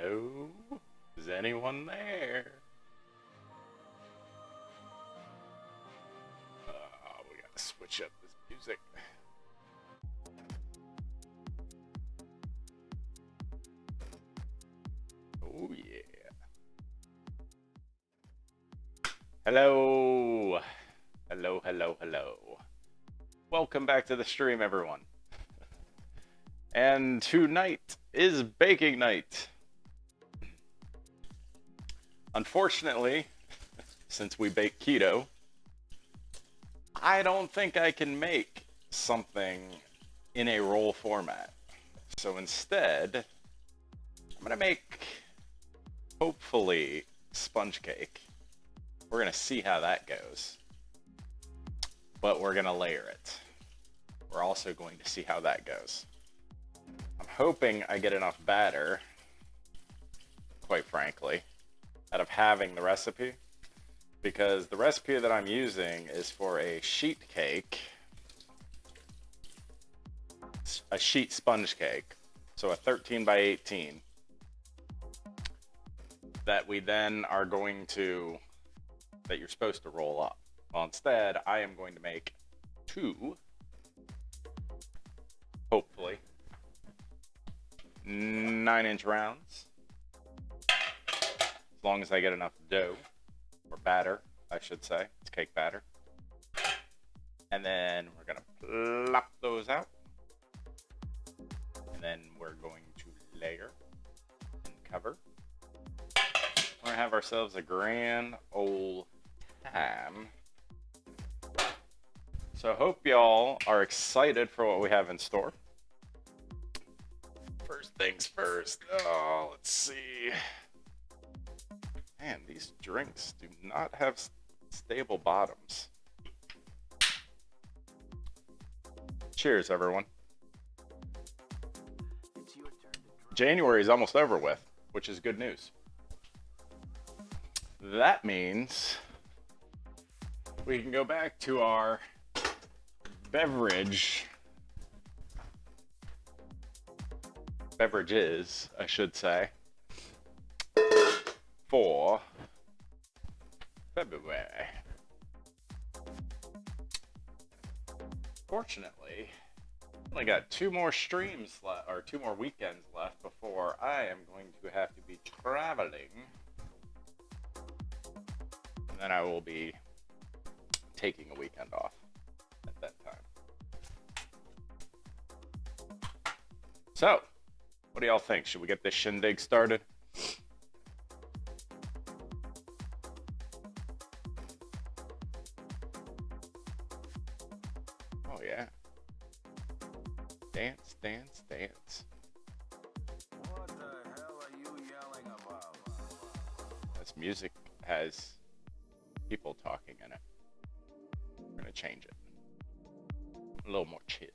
Hello? Is anyone there? We gotta switch up this music. Oh yeah. Hello. Hello, hello, hello. Welcome back to the stream, everyone. And tonight is baking night. Unfortunately, since we bake keto, I don't think I can make something in a roll format. So instead, I'm gonna make, hopefully, sponge cake. We're gonna see how that goes. But we're gonna layer it. We're also going to see how that goes. I'm hoping I get enough batter, quite frankly, out of having the recipe, because the recipe that I'm using is for a sheet cake, a sheet sponge cake, so a 13 by 18, that we then are going to, that you're supposed to roll up. Well, instead, I am going to make two, hopefully, 9-inch rounds. As long as I get enough dough, or batter, I should say. It's cake batter. And then we're gonna plop those out. And then we're going to layer and cover. We're gonna have ourselves a grand old time. So I hope y'all are excited for what we have in store. First things first. Oh, let's see. Man, these drinks do not have stable bottoms. Cheers, everyone. January is almost over with, which is good news. That means we can go back to our beverages, I should say, for February. Fortunately, I only got 2 more streams left, or 2 more weekends left before I am going to have to be traveling. And then I will be taking a weekend off at that time. So, what do y'all think? Should we get this shindig started? Oh yeah. Dance, dance, dance. What the hell are you yelling about? This music has people talking in it. We're gonna change it. A little more chill.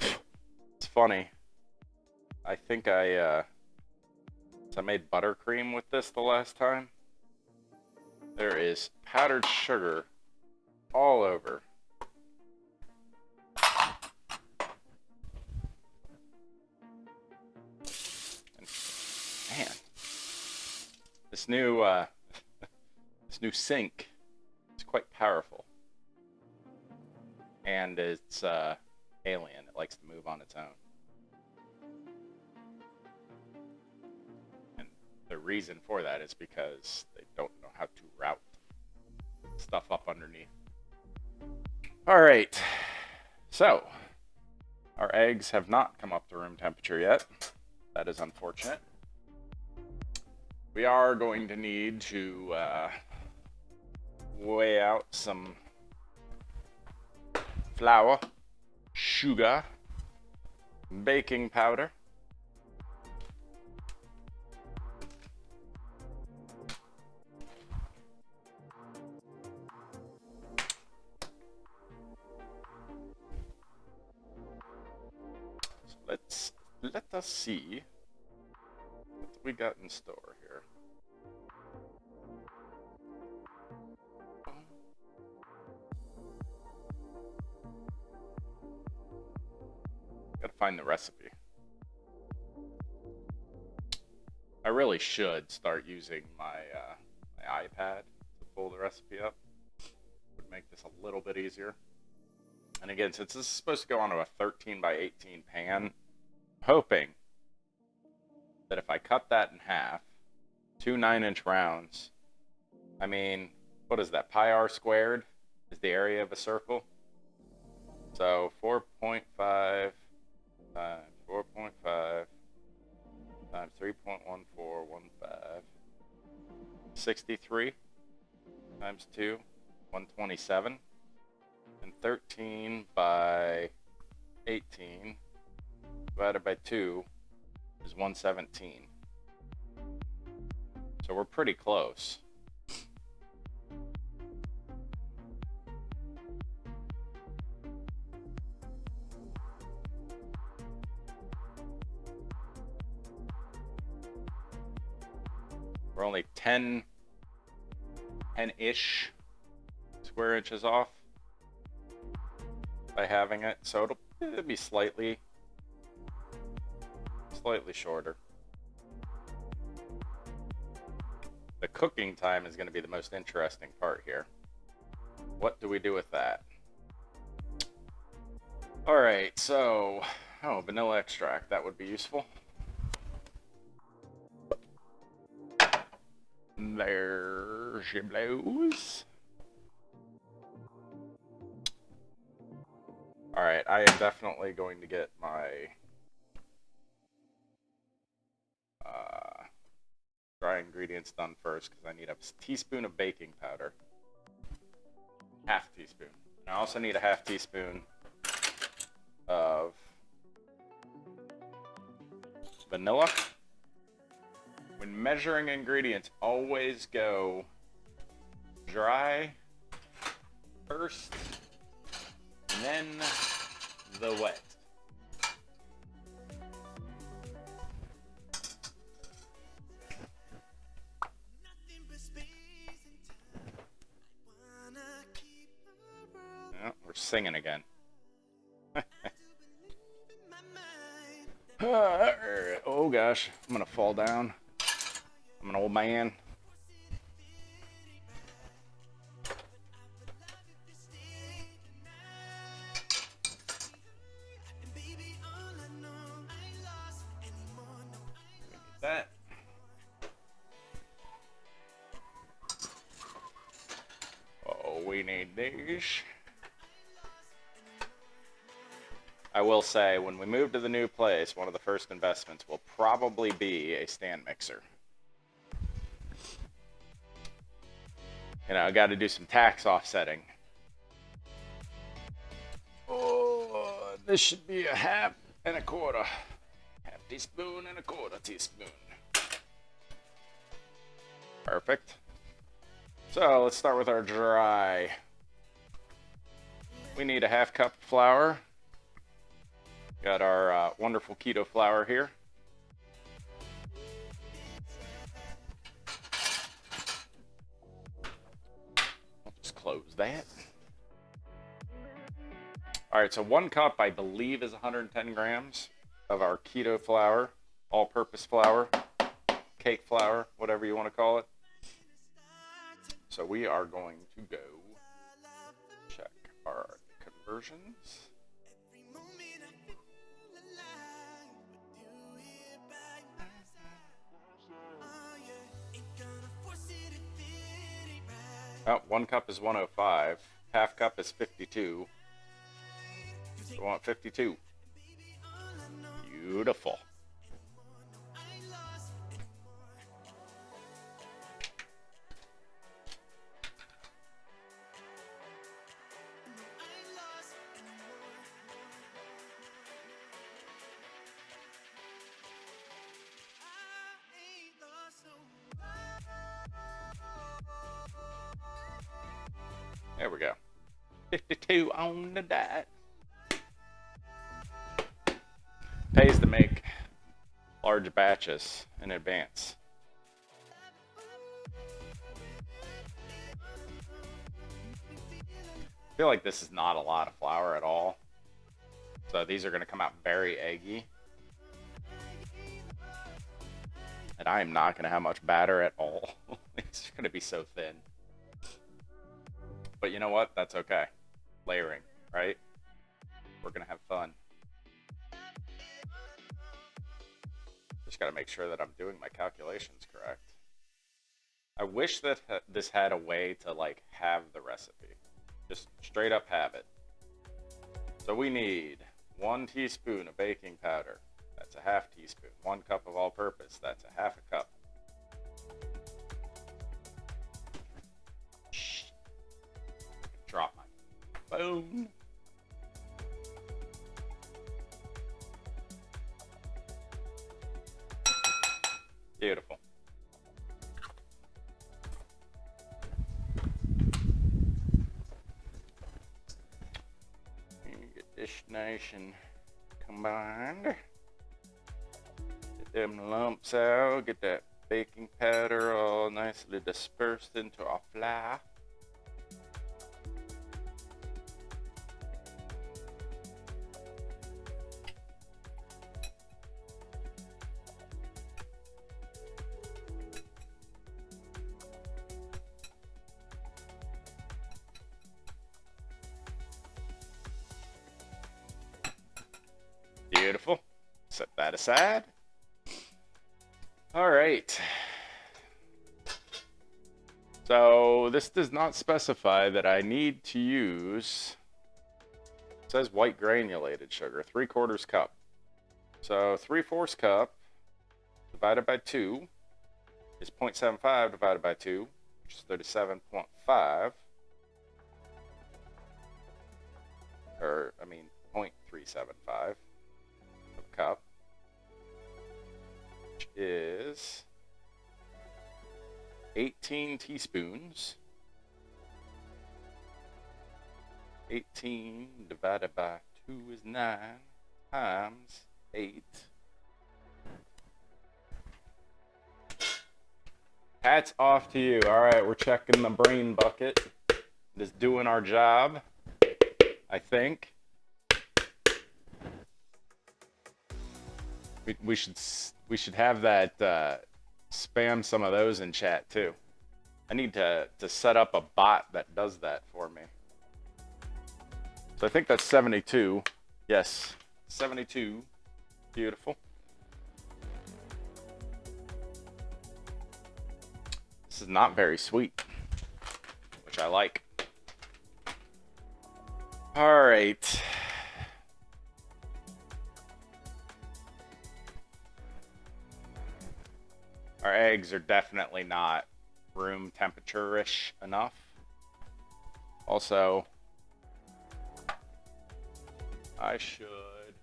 It's funny. I think I made buttercream with this the last time. There is powdered sugar all over. And, man, this new sink is quite powerful, and it's alien. It likes to move on its own. And the reason for that is because they don't know how to route stuff up underneath. All right, so our eggs have not come up to room temperature yet. That is unfortunate. We are going to need to weigh out some flour, sugar, baking powder. So let us see what we got in store here. Gotta find the recipe. really should start using my my iPad to pull the recipe up. Would make this a little bit easier. And again, since this is supposed to go onto a 13 by 18 pan, hoping that if I cut that in half, 2 9-inch rounds, I mean, what is that? Pi r squared is the area of a circle. So 4.5 times 4.5 times 3.1415, 63 times 2, 127, and 13 by 18 divided by 2 is 117. So we're pretty close. We're only 10-ish square inches off by having it, so it'll be slightly shorter. The cooking time is going to be the most interesting part here. What do we do with that? All right, so vanilla extract, that would be useful. There she blows. All right, I am definitely going to get my dry ingredients done first because I need a teaspoon of baking powder. Half teaspoon. I also need a half teaspoon of vanilla. When measuring ingredients, always go dry first, and then the wet. Oh, we're singing again. Oh gosh, I'm gonna fall down. I'm an old man. That. Oh, we need these. I will say, when we move to the new place, one of the first investments will probably be a stand mixer. You know, I got to do some tax offsetting. Oh, this should be a half and a quarter. Half teaspoon and a quarter teaspoon. Perfect. So let's start with our dry. We need a half cup flour. Got our wonderful keto flour here. I'll just close that. All right, so 1 cup, I believe, is 110 grams of our keto flour, all-purpose flour, cake flour, whatever you want to call it. So we are going to go check our conversions. Oh, 1 cup is 105. Half cup is 52. We want 52. Beautiful. There we go. 52 on the dot. Pays to make large batches in advance. I feel like this is not a lot of flour at all. So these are going to come out very eggy. And I am not going to have much batter at all. It's going to be so thin. But you know what? That's okay. Layering, right? We're going to have fun. Just got to make sure that I'm doing my calculations correct. I wish that this had a way to like have the recipe. Just straight up have it. So we need 1 teaspoon of baking powder. That's a half teaspoon. 1 cup of all-purpose. That's a half a cup. Shh. Drop my phone. Beautiful. Get this nice and combined. Get them lumps out. Get that baking powder all nicely dispersed into our flour. Beautiful. Set that aside. All right. So this does not specify that I need to use, it says white granulated sugar, 3/4 cup. So 3/4 cup divided by 2 is 0.75 divided by 2, which is 37.5. Or, I mean, 0.375 of a cup, which is 18 teaspoons. 18 divided by 2 is 9 times 8. Hats off to you. All right, we're checking the brain bucket. Just doing our job, I think. We should have that spam some of those in chat too. I need to set up a bot that does that for me. So I think that's 72. Yes, 72. Beautiful. This is not very sweet, which I like. All right. Our eggs are definitely not room temperature-ish enough. Also, I should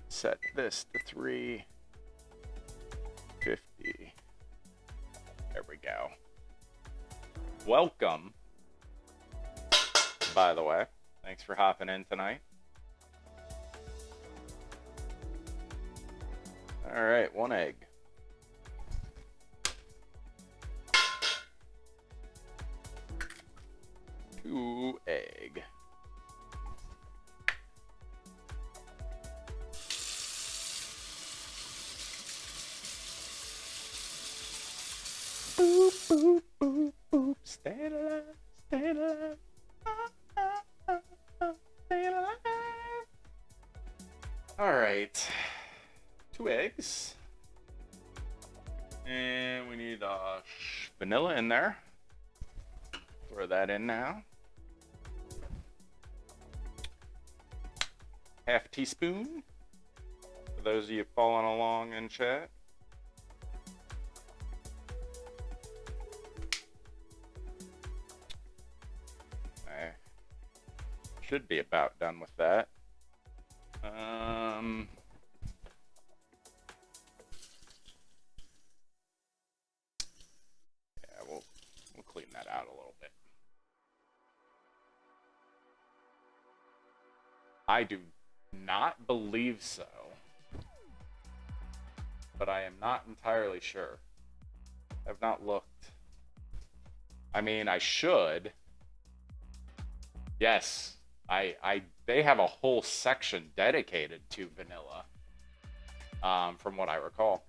set this to 350. There we go. Welcome, by the way. Thanks for hopping in tonight. All right, 1 egg. Two egg. Boop, boop, boop, boop. Stay alive, stay alive. Stay alive. All right. 2 eggs. And we need vanilla in there. Throw that in now. Half teaspoon. For those of you following along in chat. I should be about done with that. Yeah, we'll clean that out a little bit. I do not believe so, but I am not entirely sure. I've not looked. I mean, I should. Yes, they have a whole section dedicated to vanilla. from what I recall.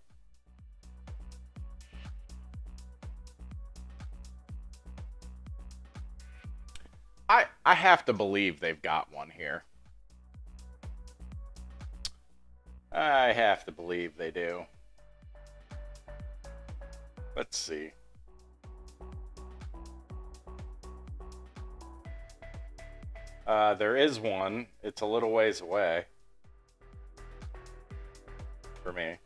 I have to believe they've got one here. I have to believe they do. Let's see. There is one. It's a little ways away for me.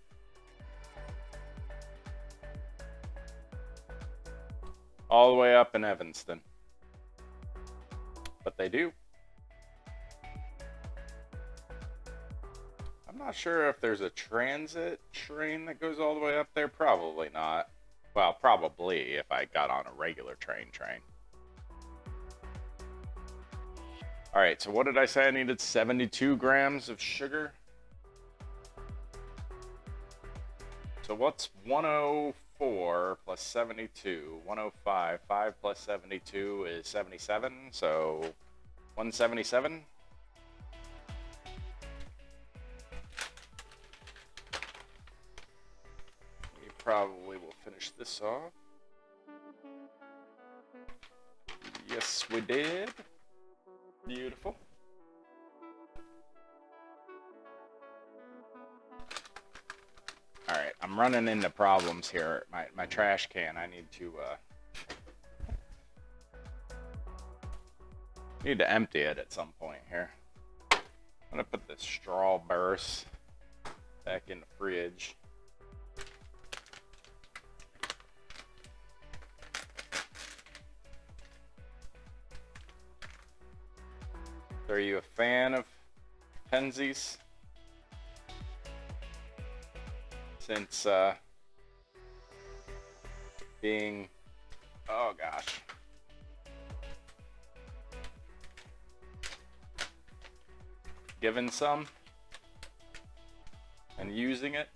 All the way up in Evanston. But they do. I'm not sure if there's a transit train that goes all the way up there. Probably not. Well, probably if I got on a regular train. Alright, so what did I say? I needed 72 grams of sugar. So what's 104 plus 72? 105. 5 plus 72 is 77. So 177. We probably will finish this off. Yes, we did. Beautiful. Alright, I'm running into problems here. My trash can, I need to empty it at some point here. I'm gonna put this straw burst back in the fridge. Are you a fan of Penzies? Since being, oh gosh, given some and using it.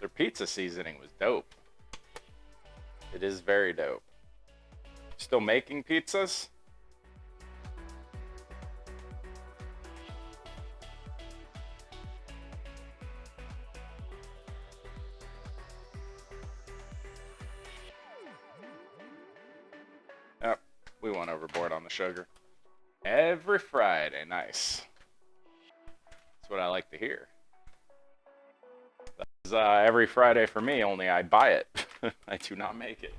Their pizza seasoning was dope. It is very dope. Still making pizzas? Oh, we went overboard on the sugar. Every Friday, nice. That's what I like to hear. That's every Friday for me, only I buy it. I do not make it.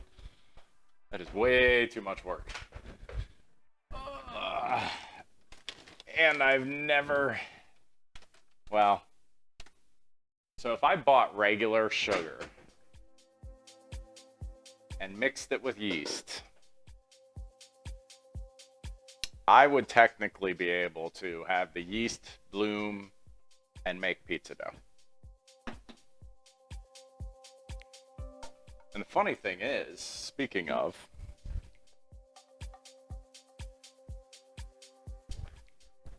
That is way too much work. And I've never, well, so if I bought regular sugar and mixed it with yeast, I would technically be able to have the yeast bloom and make pizza dough. And the funny thing is, speaking of,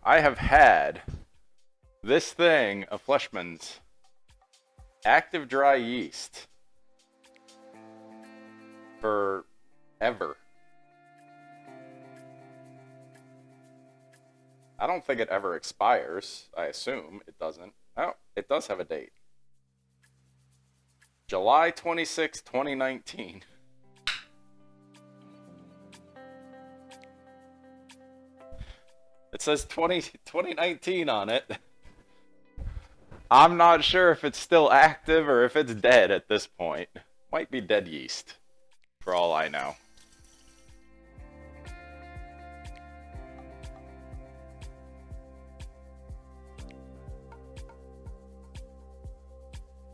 I have had this thing of Fleischmann's active dry yeast forever. I don't think it ever expires. I assume it doesn't. Oh, it does have a date. July 26, 2019. It says 2019 on it. I'm not sure if it's still active or if it's dead at this point. Might be dead yeast, for all I know.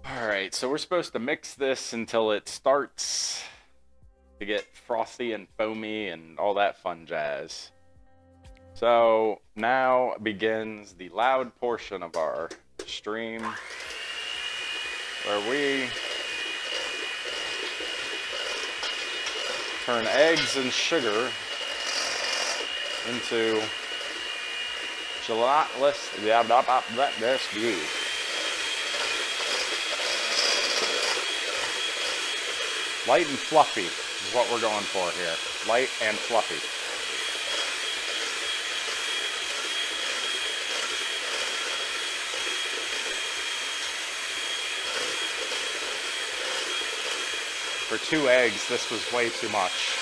Alright, so we're supposed to mix this until it starts to get frothy and foamy and all that fun jazz. So now begins the loud portion of our stream where we turn eggs and sugar into gelatinous, that's good. Light and fluffy is what we're going for here. Light and fluffy. For 2 eggs, this was way too much.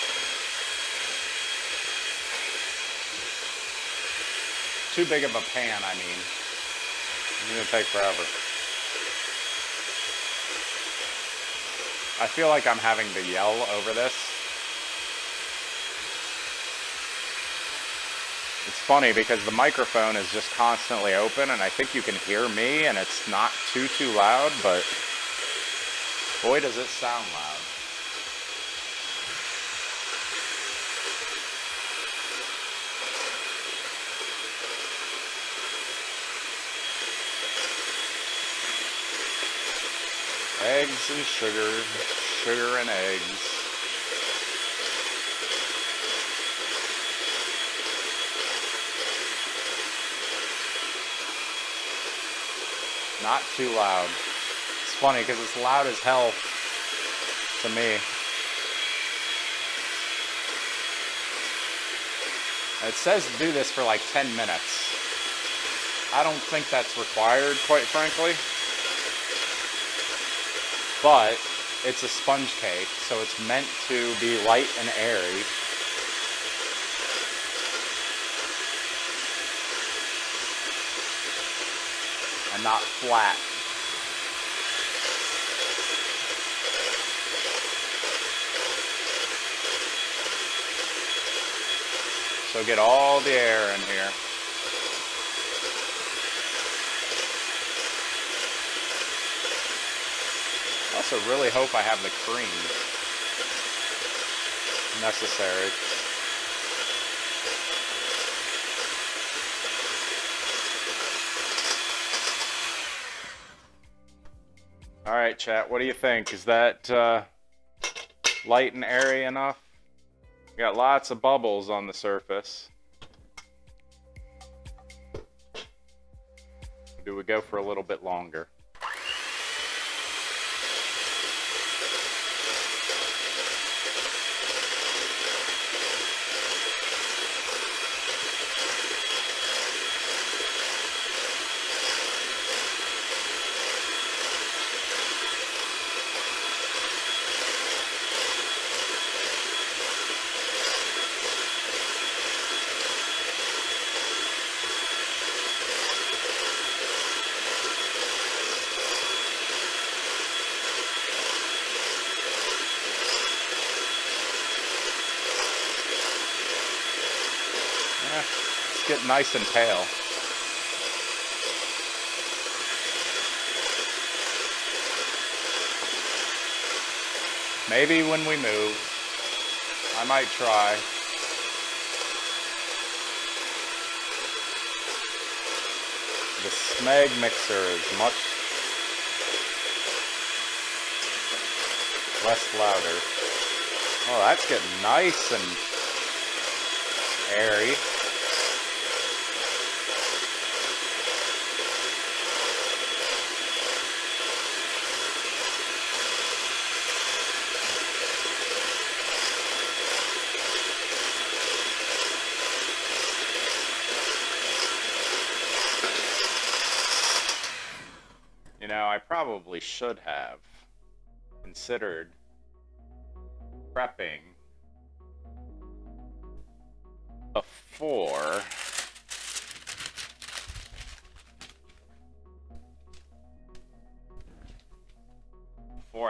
Too big of a pan, I mean. It's gonna take forever. I feel like I'm having to yell over this. It's funny because the microphone is just constantly open and I think you can hear me and it's not too loud, but boy does it sound loud. Eggs and sugar, sugar and eggs. Not too loud. It's funny because it's loud as hell to me. It says to do this for like 10 minutes. I don't think that's required, quite frankly. But it's a sponge cake, so it's meant to be light and airy. And not flat. So get all the air in here. I also really hope I have the cream necessary. All right, chat, what do you think? Is that light and airy enough? We got lots of bubbles on the surface. Do we go for a little bit longer? Get nice and pale. Maybe when we move, I might try. The Smeg mixer is much less louder. Oh, that's getting nice and airy. You know, I probably should have considered prepping before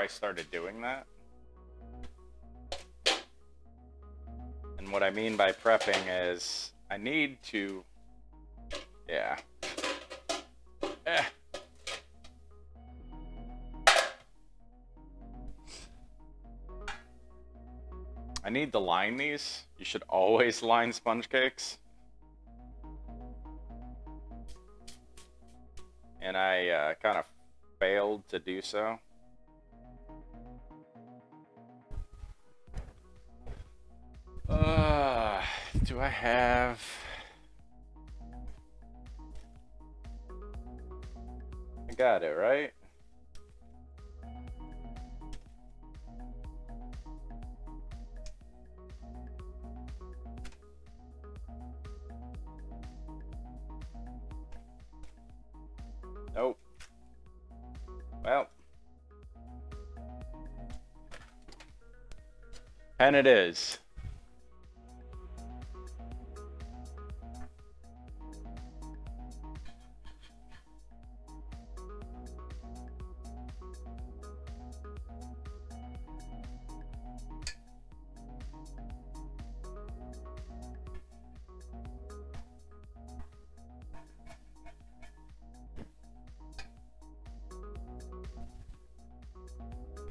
I started doing that. And what I mean by prepping is I need to, yeah. I need to line these. You should always line sponge cakes. And I kind of failed to do so. Do I have... I got it, right? Nope. Well. And it is.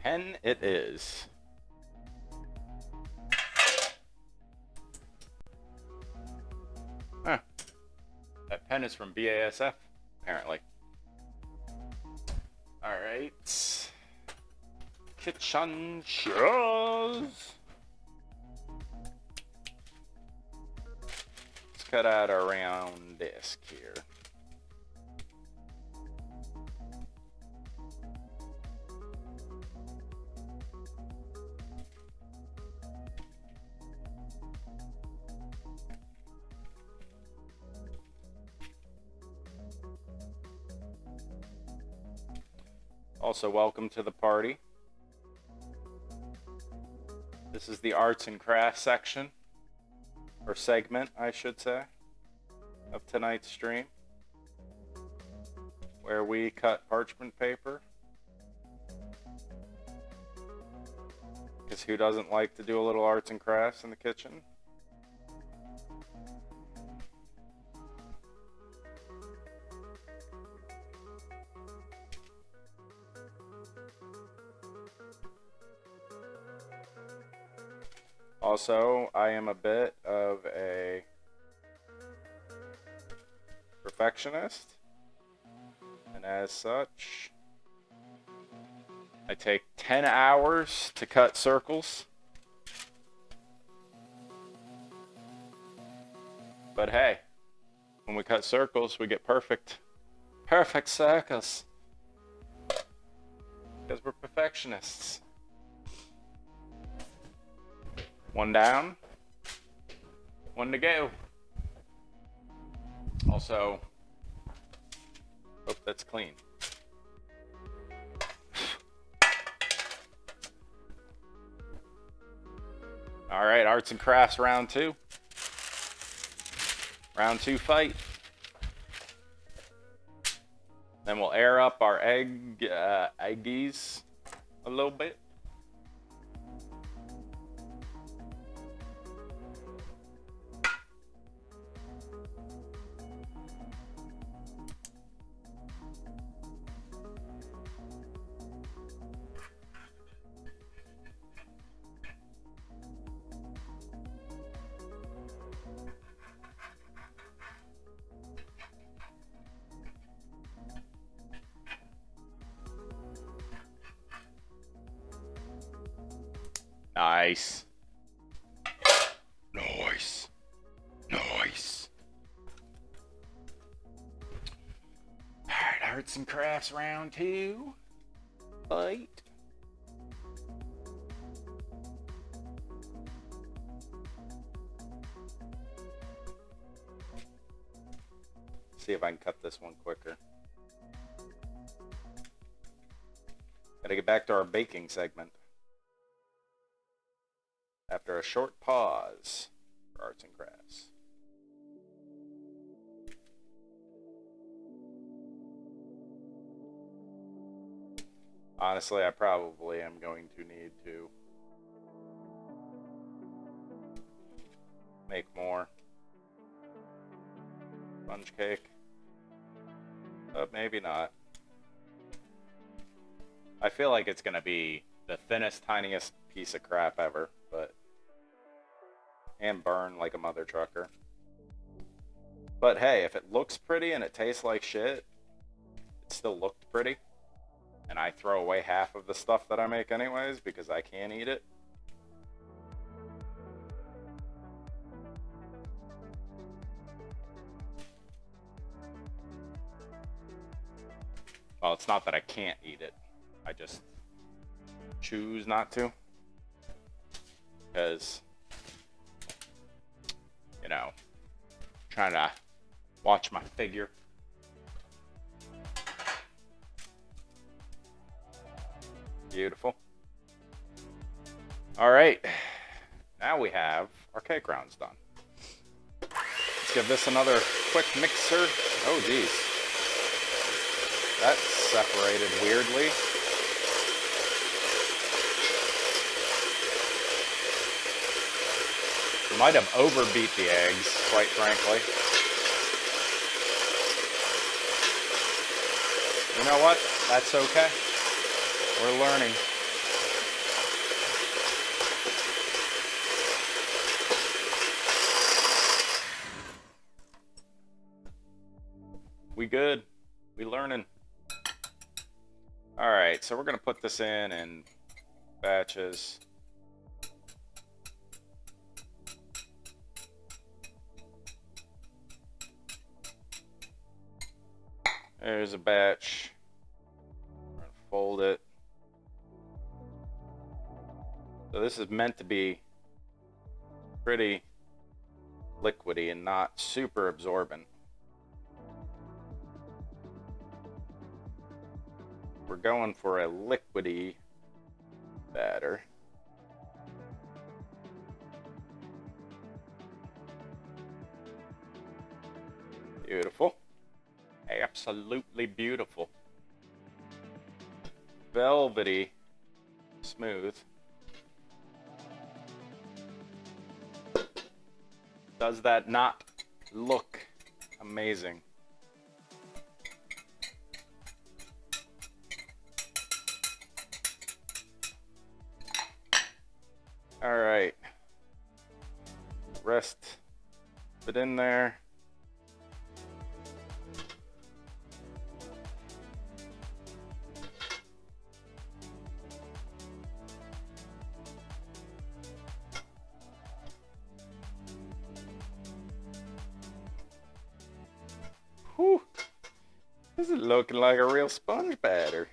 Pen it is. Huh. That pen is from BASF, apparently. Alright. Kitchen chairs. Let's cut out our round disc here. Also, welcome to the party. This is the arts and crafts section, or segment, I should say, of tonight's stream, where we cut parchment paper. Because who doesn't like to do a little arts and crafts in the kitchen? Also, I am a bit of a perfectionist, and as such, I take 10 hours to cut circles. But hey, when we cut circles, we get perfect circles. Because we're perfectionists. One down, one to go. Also, hope that's clean. All right, arts and crafts round two. Round two fight. Then we'll air up our eggies a little bit. Nice. Nice. Nice. Alright, arts and crafts round two. Fight. See if I can cut this one quicker. Gotta get back to our baking segment. After a short pause for arts and crafts. Honestly, I probably am going to need to make more sponge cake, but maybe not. I feel like it's gonna be the thinnest, tiniest piece of crap ever, but and burn like a mother trucker. But hey, if it looks pretty and it tastes like shit, it still looked pretty, and I throw away half of the stuff that I make anyways because I can't eat it. Well, it's not that I can't eat it. I just choose not to. Because, you know, trying to watch my figure. Beautiful. All right. Now we have our cake rounds done. Let's give this another quick mixer. Oh, geez. That's separated weirdly. Might have overbeat the eggs, quite frankly. You know what? That's okay. We're learning. We good. We learning. All right, so we're gonna put this in batches. There's a batch. Fold it. So this is meant to be pretty liquidy and not super absorbent. We're going for a liquidy batter. Beautiful. Absolutely beautiful. Velvety smooth. Does that not look amazing? All right. Rest it in there. Whew. This is looking like a real sponge batter.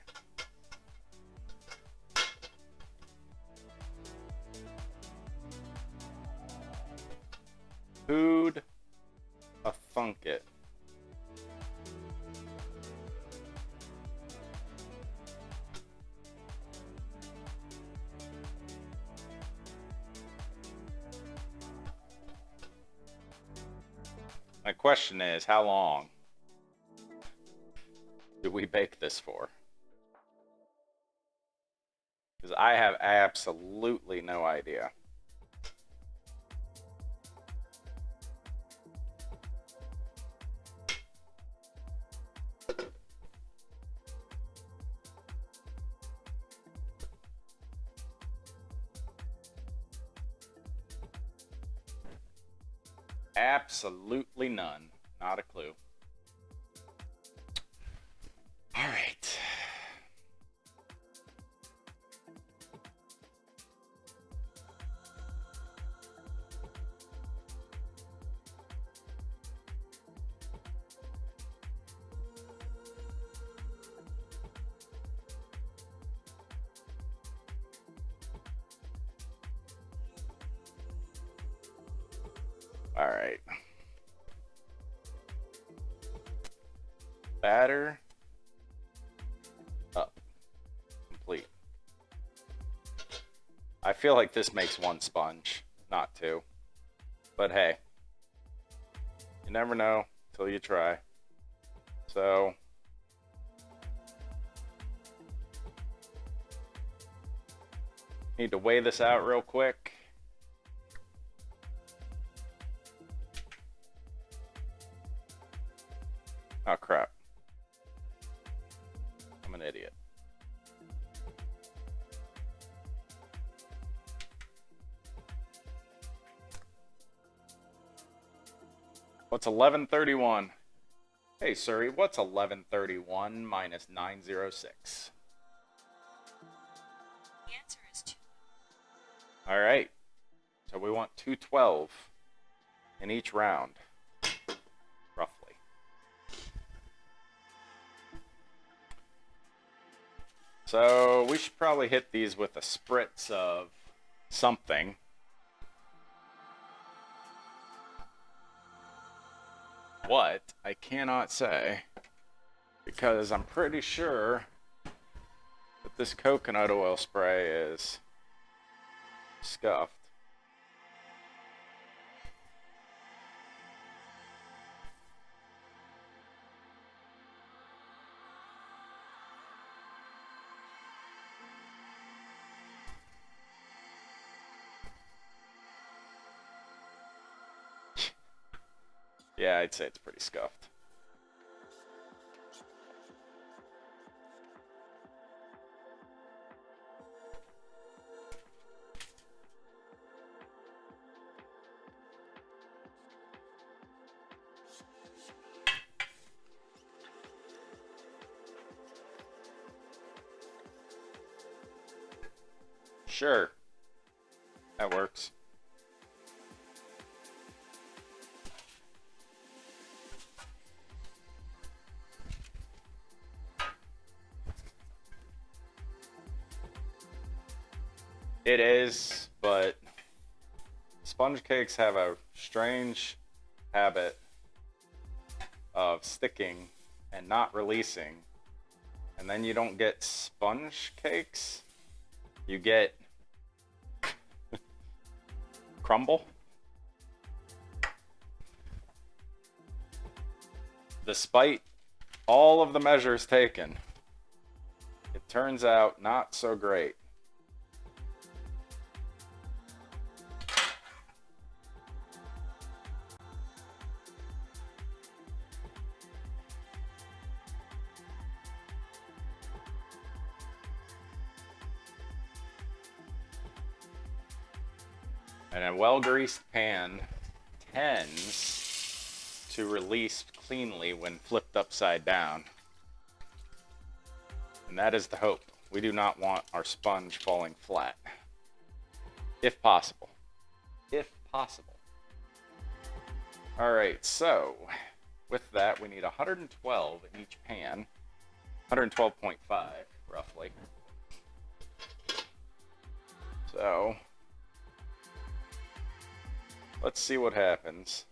Who'd a thunk it? My question is, how long do we bake this for? Because I have absolutely no idea. Absolutely none. Not a clue. All right. All right. Batter up. Complete. I feel like this makes one sponge, not two. But hey, you never know till you try. So need to weigh this out real quick. Oh crap. I'm an idiot. What's 1131? Hey Suri, what's 1131 minus 906? The answer is 2. All right. So we want 212 in each round, roughly. So we should probably hit these with a spritz of something. What? I cannot say, because I'm pretty sure that this coconut oil spray is scuffed. Yeah, I'd say it's pretty scuffed. Sure. That works. It is, but sponge cakes have a strange habit of sticking and not releasing. And then you don't get sponge cakes. You get crumble. Despite all of the measures taken, it turns out not so great. And a well-greased pan tends to release cleanly when flipped upside down. And that is the hope. We do not want our sponge falling flat. If possible. If possible. Alright, so with that we need 112 in each pan. 112.5 roughly. So let's see what happens.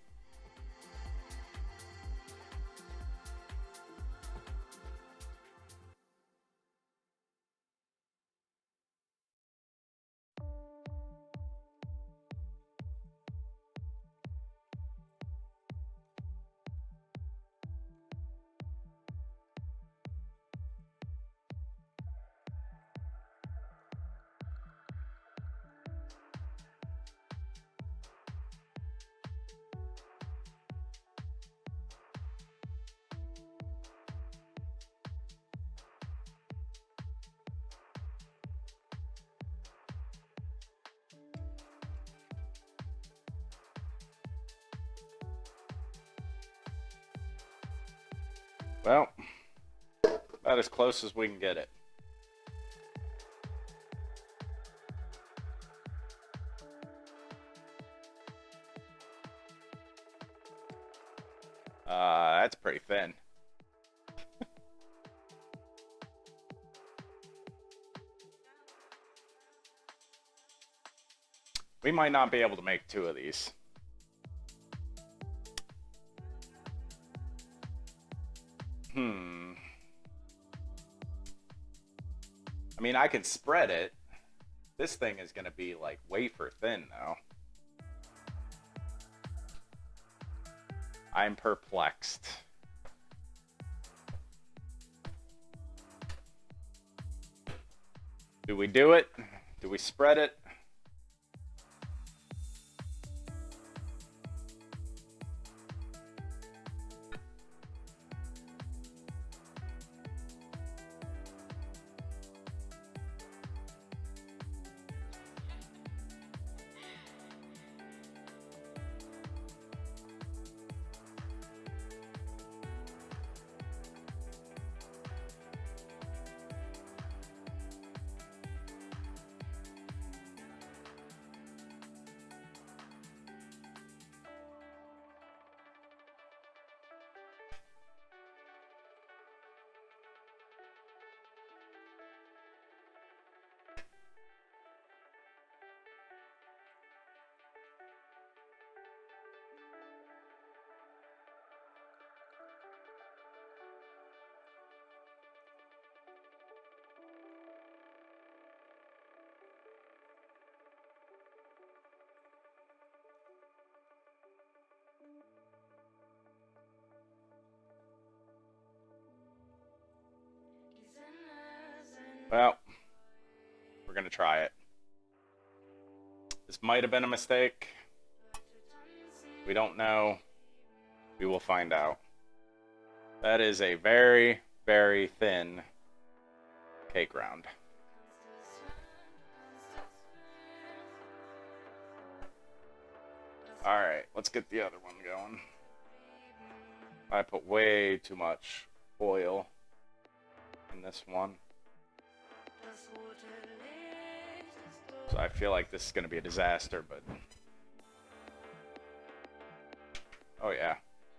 Well, about as close as we can get it. That's pretty thin. We might not be able to make 2 of these. I mean, I can spread it. This thing is going to be like wafer thin, though. I'm perplexed. Do we do it? Do we spread it? Well, we're going to try it. This might have been a mistake. We don't know. We will find out. That is a very, very thin cake round. Alright, let's get the other one going. I put way too much oil in this one. So I feel like this is going to be a disaster, but... Oh yeah.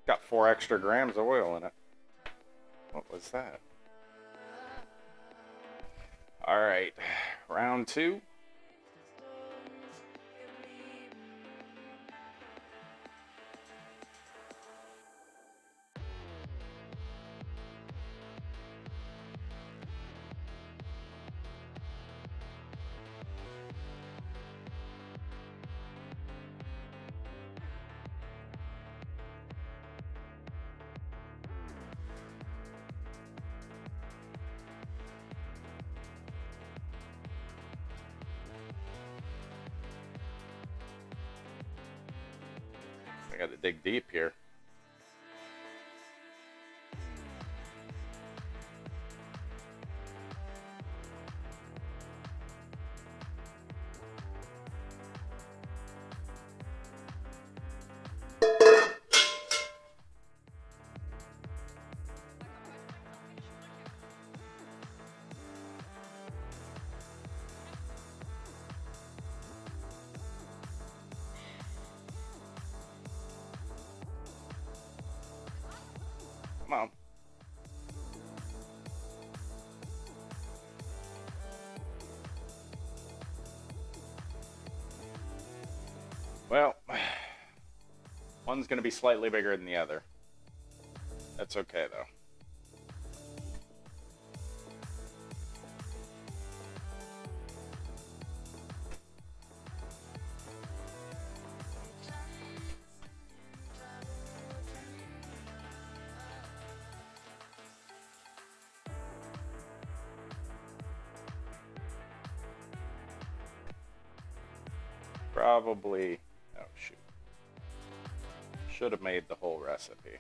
Got 4 extra grams of oil in it. What was that? Alright, round 2. I got to dig deep here. Come on. Well, one's going to be slightly bigger than the other. That's okay, though. Probably... Oh, shoot. Should have made the whole recipe.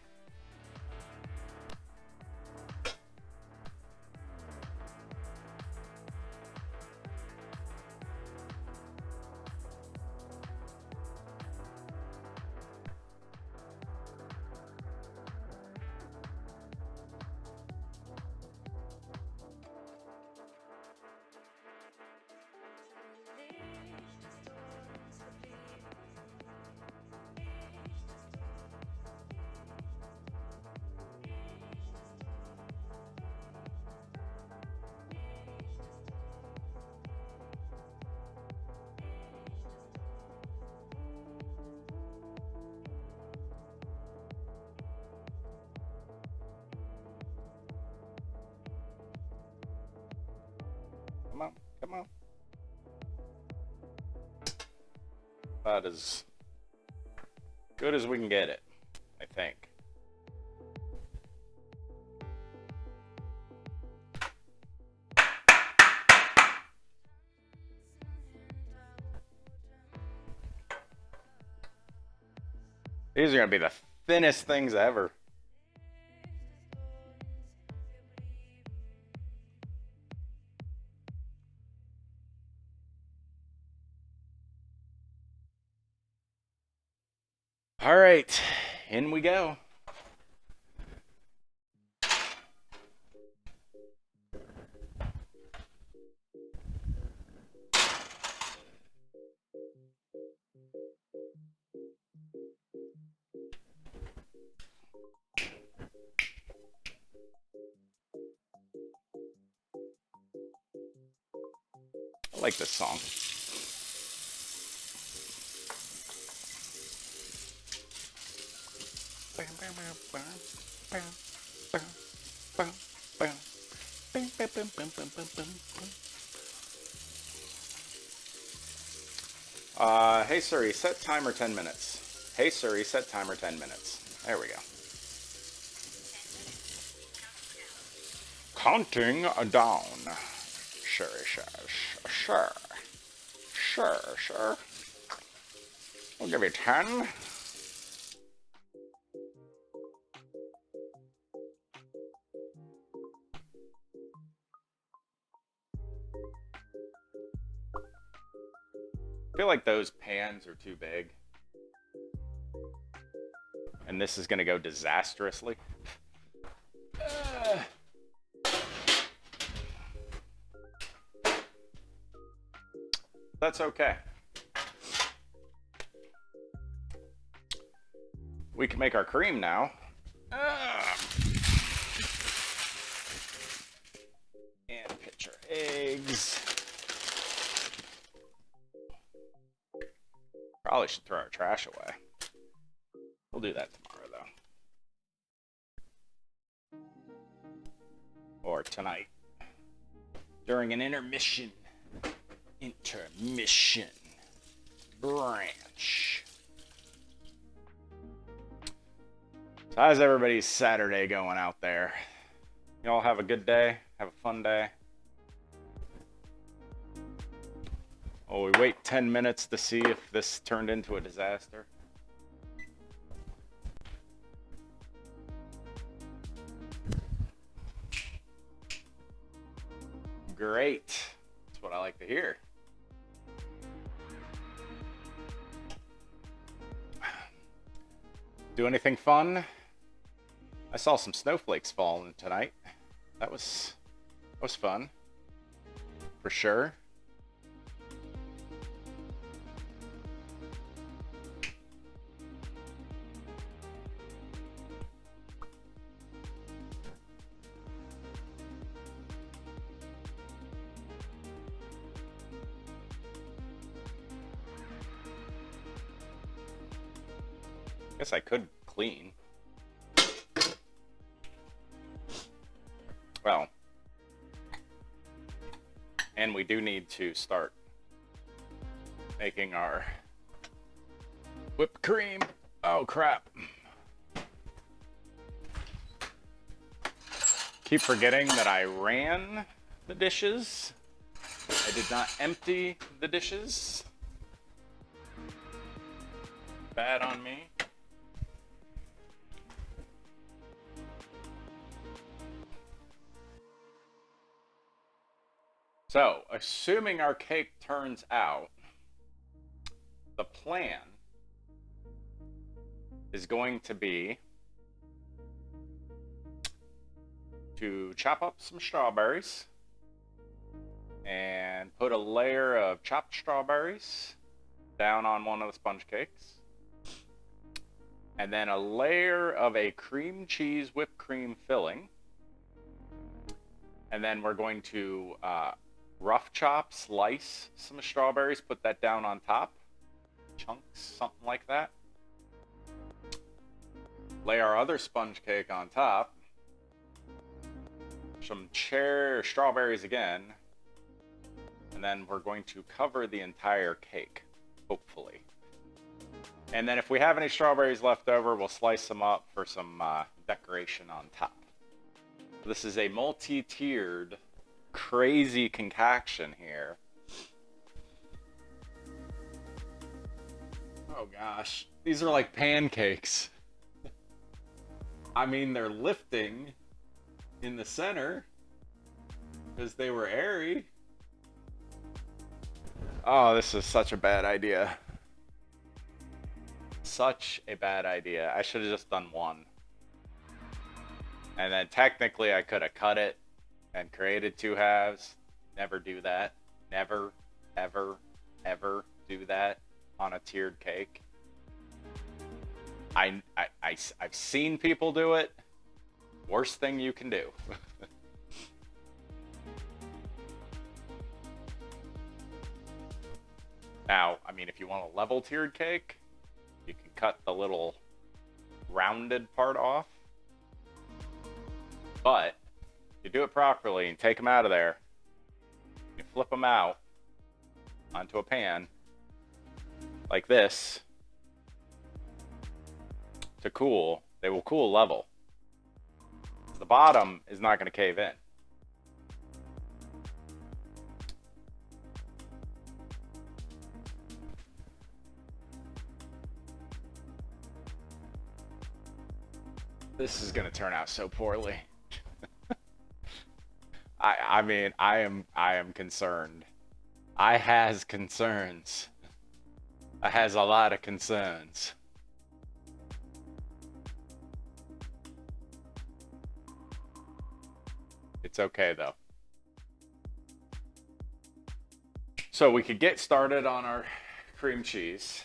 Come on, come on. About as good as we can get it, I think. These are going to be the thinnest things ever. All right, in we go. I like this song. Hey Siri, set timer 10 minutes. Hey Siri, set timer 10 minutes. There we go. Counting down. Sure. We'll give you 10. I feel like those pans are too big. And this is gonna go disastrously. That's okay. We can make our cream now. And pitch our eggs. Probably should throw our trash away. We'll do that tomorrow, though. Or tonight. During an intermission. Intermission. Branch. So how's everybody's Saturday going out there? Y'all have a good day? Have a fun day? Oh, we wait 10 minutes to see if this turned into a disaster. Great. That's what I like to hear. Do anything fun? I saw some snowflakes falling tonight. That was fun. For sure. Guess I could clean. Well, and we do need to start making our whipped cream. Oh crap. Keep forgetting that I ran the dishes. I did not empty the dishes. Bad on me. So, assuming our cake turns out, the plan is going to be to chop up some strawberries and put a layer of chopped strawberries down on one of the sponge cakes, and then a layer of a cream cheese whipped cream filling, and then we're going to rough chop, slice some strawberries, put that down on top. Chunks, something like that. Lay our other sponge cake on top. Some strawberries again. And then we're going to cover the entire cake, hopefully. And then if we have any strawberries left over, we'll slice them up for some decoration on top. This is a multi-tiered crazy concoction here. Oh gosh, these are like pancakes. I mean, they're lifting in the center because they were airy. Oh, this is such a bad idea. Such a bad idea. I should have just done one. And then technically I could have cut it and created two halves. Never do that. Never, ever, ever do that on a tiered cake. I've seen people do it. Worst thing you can do. Now, I mean, if you want a level tiered cake, you can cut the little rounded part off. But you do it properly and take them out of there. You flip them out onto a pan like this to cool. They will cool level. The bottom is not going to cave in. This is going to turn out so poorly. I mean, I am concerned. I has concerns. has a lot of concerns. It's okay though. So we could get started on our cream cheese.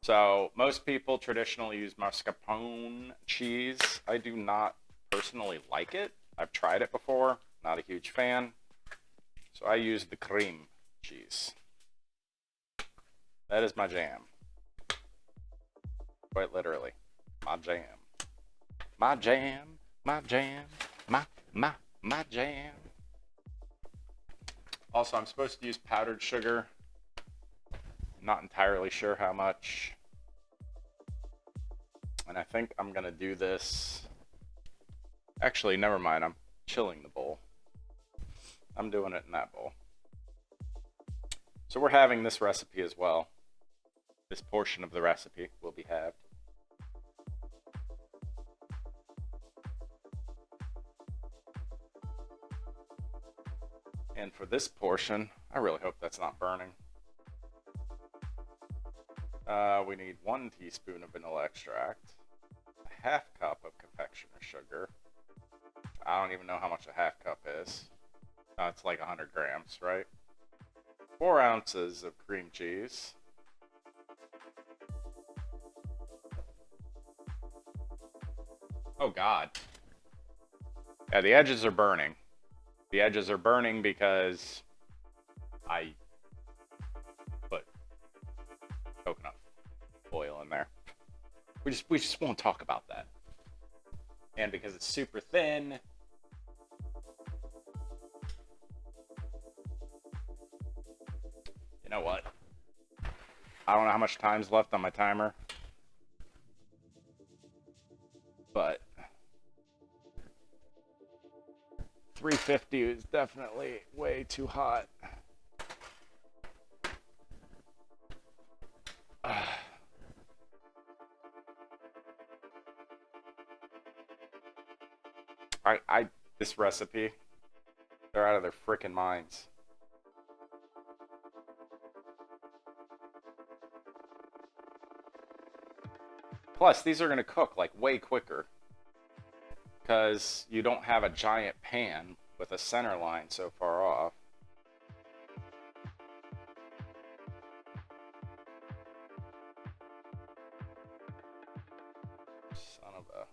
So most people traditionally use mascarpone cheese. I do not personally like it. I've tried it before, not a huge fan. So I use the cream cheese. That is my jam. Quite literally, my jam. My jam, my jam, my jam. Also, I'm supposed to use powdered sugar. Not entirely sure how much. And I think I'm gonna do this. Actually, never mind, I'm chilling the bowl. I'm doing it in that bowl. So we're having this recipe as well. This portion of the recipe will be halved. And for this portion, I really hope that's not burning. We need 1 teaspoon of vanilla extract, a half cup of confectioner sugar. I don't even know how much a half cup is. It's like 100 grams, right? 4 ounces of cream cheese. Oh God. Yeah, the edges are burning. The edges are burning because I put coconut oil in there. We just won't talk about that. And because it's super thin, you know what? I don't know how much time's left on my timer, but 350 is definitely way too hot. This recipe, they're out of their freaking minds. Plus, these are going to cook like way quicker because you don't have a giant pan with a center line so far off. Son of a...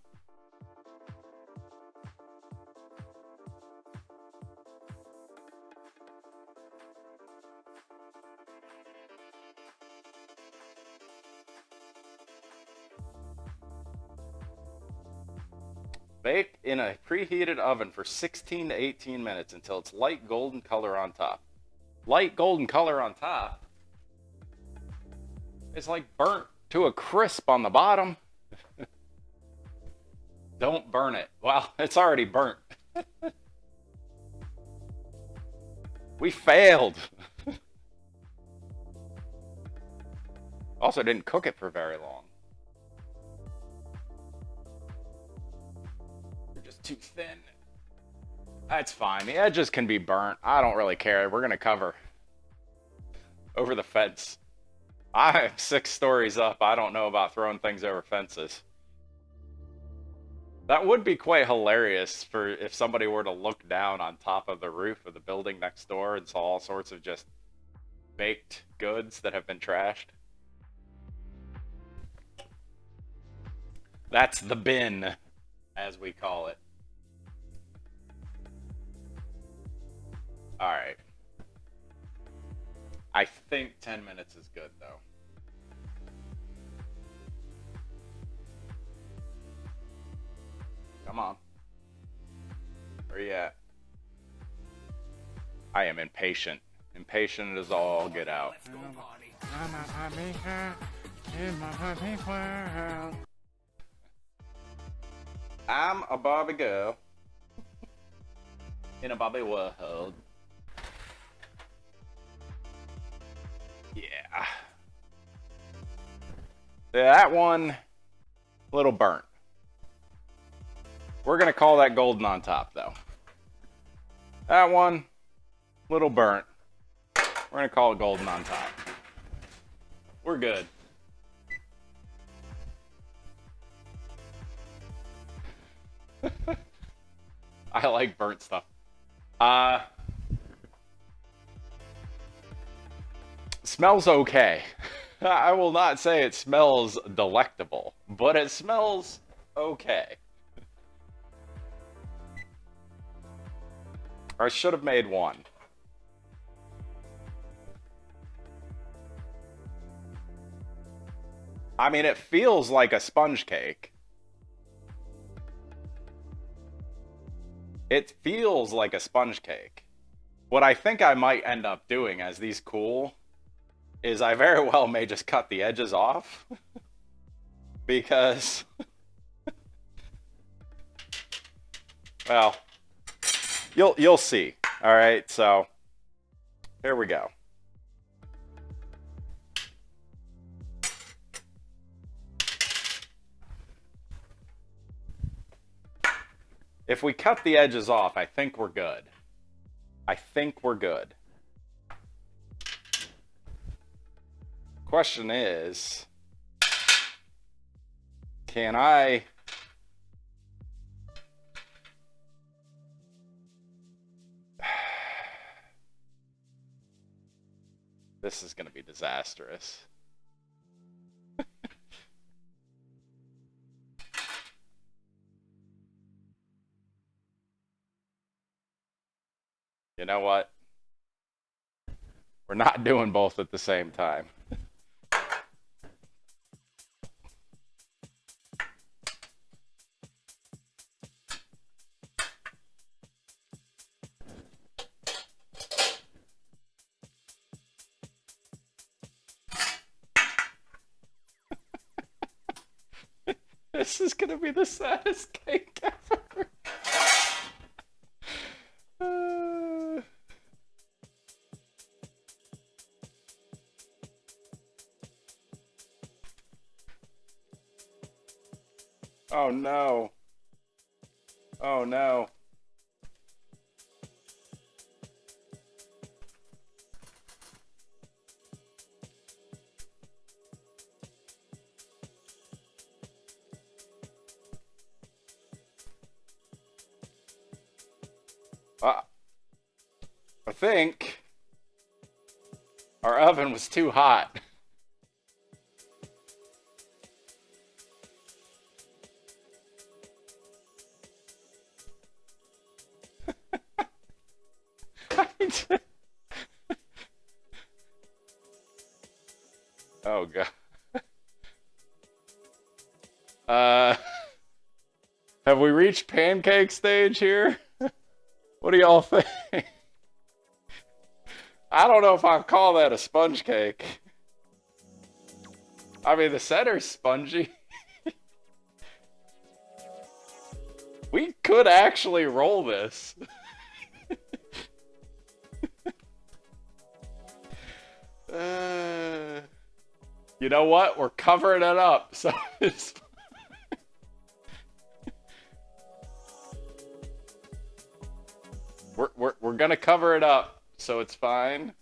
Bake in a preheated oven for 16 to 18 minutes until it's light golden color on top. Light golden color on top? It's like burnt to a crisp on the bottom. Don't burn it. Well, it's already burnt. We failed. Also didn't cook it for very long. They're just too thin. That's fine. The edges can be burnt. I don't really care. We're going to cover over the fence. I'm 6 stories up. I don't know about throwing things over fences. That would be quite hilarious for if somebody were to look down on top of the roof of the building next door and saw all sorts of just baked goods that have been trashed. That's the bin, as we call it. All right. I think 10 minutes is good, though. Come on. Where you at? I am impatient. Impatient as all get out. Let's go party. I'm a happy girl in my happy world. I'm a Barbie girl in a Barbie world. Yeah. That one, a little burnt. We're gonna call that golden on top, though. That one, little burnt. We're gonna call it golden on top. We're good. I like burnt stuff. Smells okay. I will not say it smells delectable, but it smells okay. Or I should have made one. I mean, it feels like a sponge cake. It feels like a sponge cake. What I think I might end up doing as these cool is I very well may just cut the edges off. Because, well, you'll see. All right, so here we go. If we cut the edges off, I think we're good. I think we're good. Question is, can I... This is going to be disastrous. You know what? We're not doing both at the same time. This is gonna be the saddest cake ever. Oh no. Oh no. I think our oven was too hot. Oh god. Have we reached pancake stage here? What do y'all think? I don't know if I'd call that a sponge cake. I mean, the center's spongy. We could actually roll this. You know what? We're covering it up, so it's... We're gonna cover it up, so it's fine.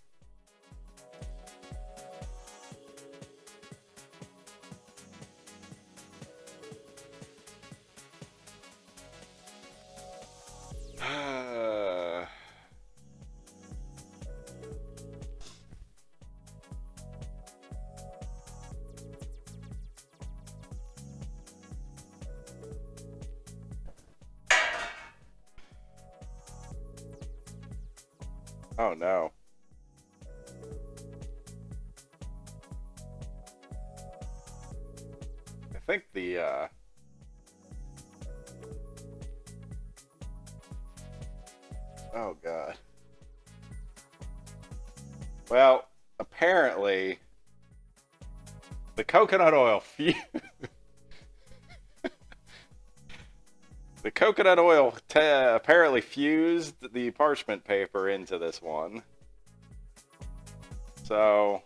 Oh no. I think the oh god. Well, apparently the coconut oil the coconut oil apparently fused the parchment paper into this one. So...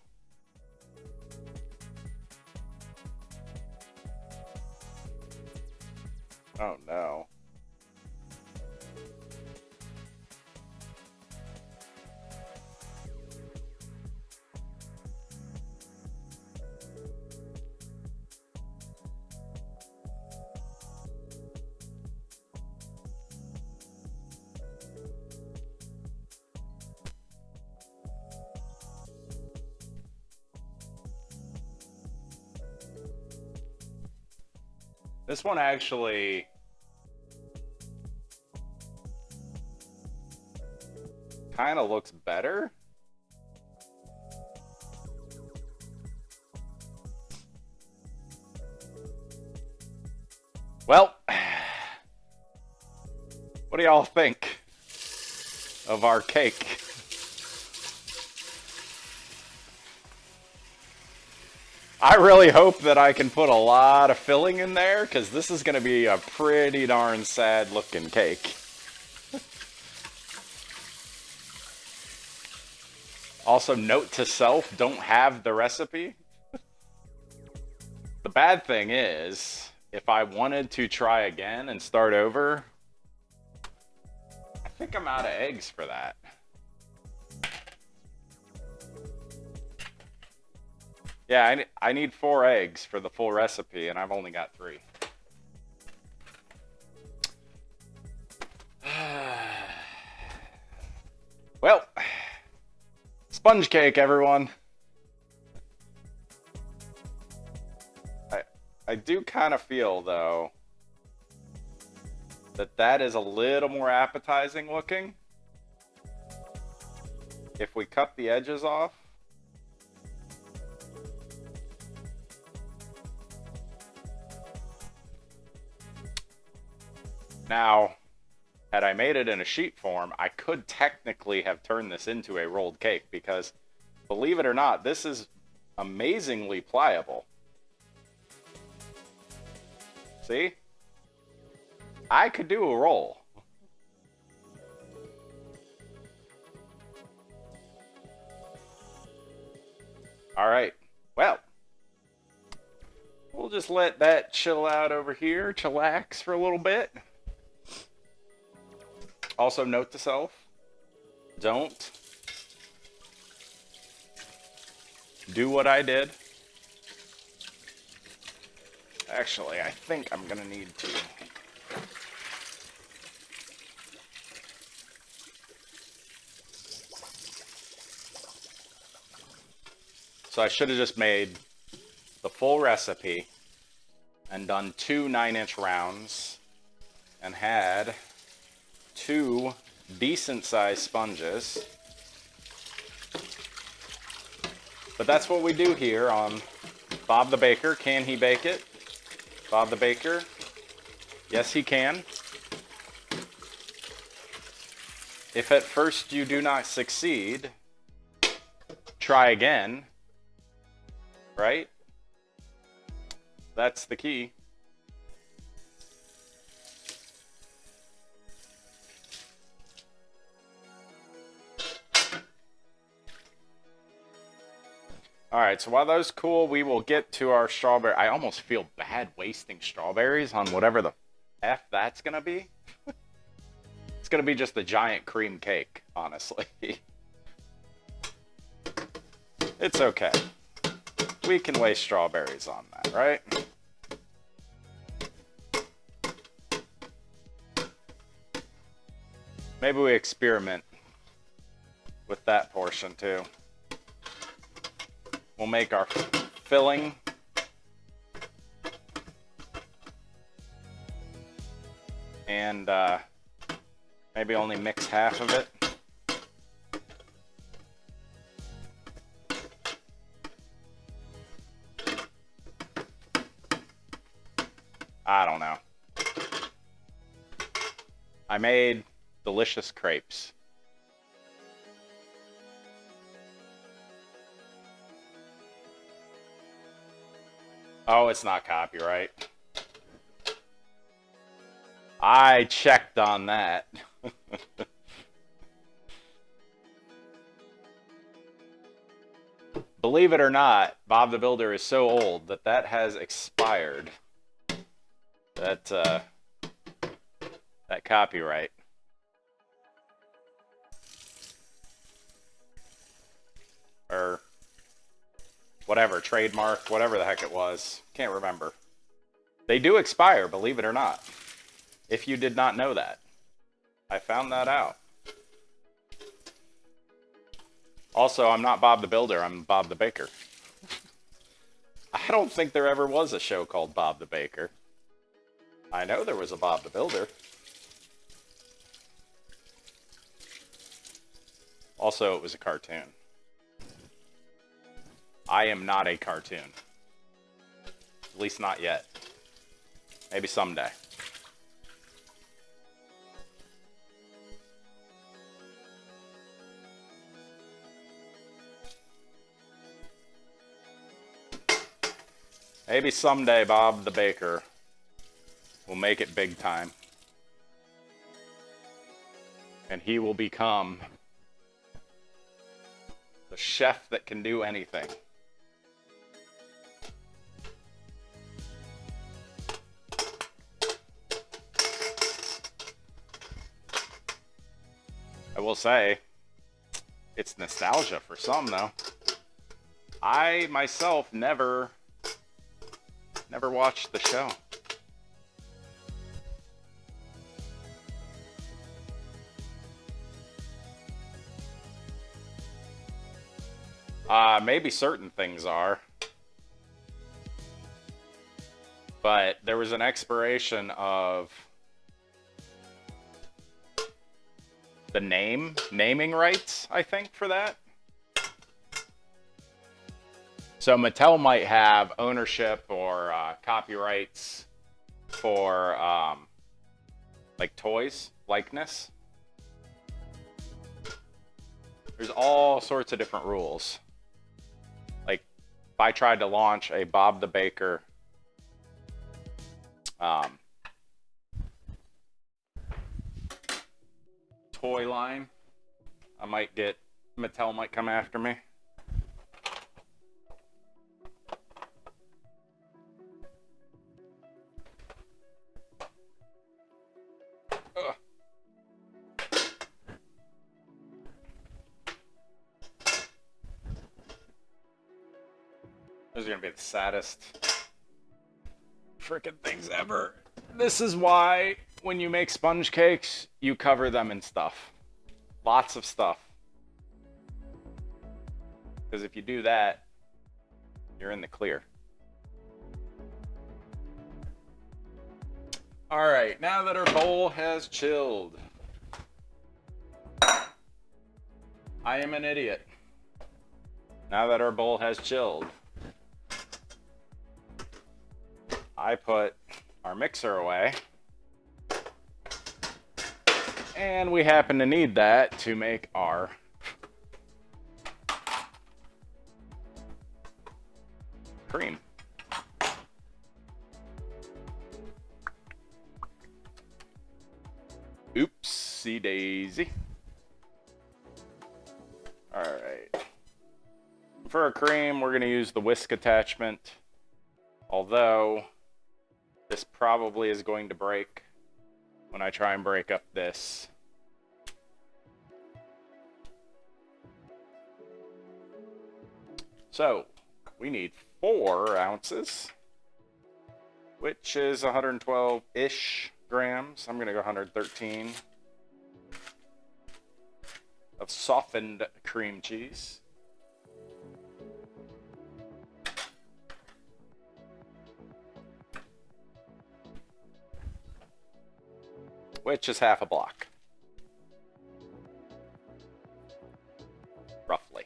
Oh no. This one actually kind of looks better. Well, what do y'all think of our cake? I really hope that I can put a lot of filling in there, because this is going to be a pretty darn sad looking cake. Also, note to self, don't have the recipe. The bad thing is, if I wanted to try again and start over, I think I'm out of eggs for that. Yeah, I need 4 eggs for the full recipe, and I've only got 3. Well, sponge cake, everyone. I do kind of feel, though, that is a little more appetizing looking. If we cut the edges off. Now, had I made it in a sheet form, I could technically have turned this into a rolled cake, because, believe it or not, this is amazingly pliable. See? I could do a roll. Alright, well, we'll just let that chill out over here, chillax for a little bit. Also, note to self, don't do what I did. Actually, I think I'm gonna need to. So I should have just made the full recipe and done 2 9-inch rounds and had 2 decent sized sponges. But that's what we do here on Bob the Baker. Can he bake it? Bob the Baker. Yes, he can. If at first you do not succeed, try again. Right? That's the key. Alright, so while those cool, we will get to our strawberry. I almost feel bad wasting strawberries on whatever the F that's gonna be. It's gonna be just a giant cream cake, honestly. It's okay. We can waste strawberries on that, right? Maybe we experiment with that portion too. We'll make our filling. And maybe only mix half of it. I don't know. I made delicious crepes. Oh, it's not copyright. I checked on that. Believe it or not, Bob the Builder is so old that that has expired. That copyright. Or whatever, trademark, whatever the heck it was. Can't remember. They do expire, believe it or not. If you did not know that. I found that out. Also, I'm not Bob the Builder, I'm Bob the Baker. I don't think there ever was a show called Bob the Baker. I know there was a Bob the Builder. Also, it was a cartoon. I am not a cartoon. At least not yet. Maybe someday. Maybe someday Bob the Baker will make it big time. And he will become the chef that can do anything. I will say, it's nostalgia for some though. I myself never watched the show. Maybe certain things are. But there was an expiration of the naming rights, I think, for that. So Mattel might have ownership or copyrights for like toys, likeness. There's all sorts of different rules. Like if I tried to launch a Bob the Baker toy line, Mattel might come after me. Ugh. Those are gonna be the saddest freaking things ever. This is why when you make sponge cakes, you cover them in stuff. Lots of stuff. Because if you do that, you're in the clear. All right, now that our bowl has chilled, I am an idiot. Now that our bowl has chilled, I put our mixer away. And we happen to need that to make our cream. Oopsie daisy. All right. For our cream, we're going to use the whisk attachment. Although, this probably is going to break when I try and break up this. So, we need 4 ounces, which is 112-ish grams. I'm going to go 113 of softened cream cheese. Which is half a block. Roughly.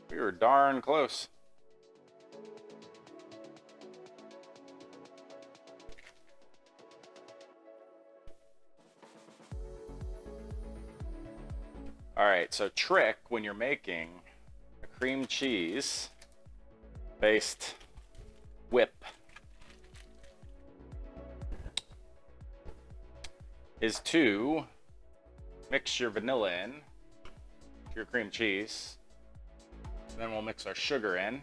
We were darn close. All right, so trick when you're making a cream cheese based whip is to mix your vanilla in to your cream cheese. Then we'll mix our sugar in.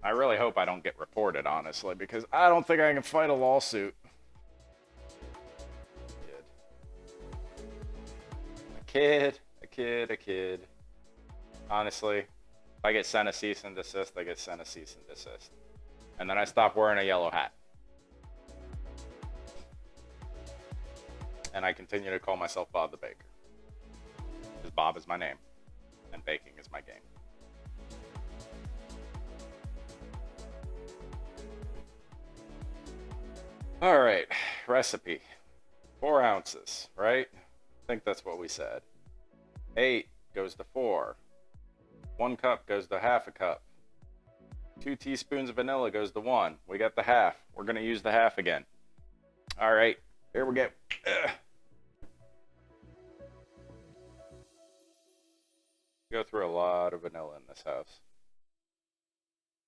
I really hope I don't get reported, honestly, because I don't think I can fight a lawsuit. A kid. Honestly, if I get sent a cease and desist, I get sent a cease and desist. And then I stop wearing a yellow hat. And I continue to call myself Bob the Baker. Bob is my name, and baking is my game. All right, recipe. 4 ounces, right? I think that's what we said. 8 goes to 4. 1 cup goes to half a cup. 2 teaspoons of vanilla goes to 1. We got the half. We're going to use the half again. All right, here we go. Ugh. Go through a lot of vanilla in this house.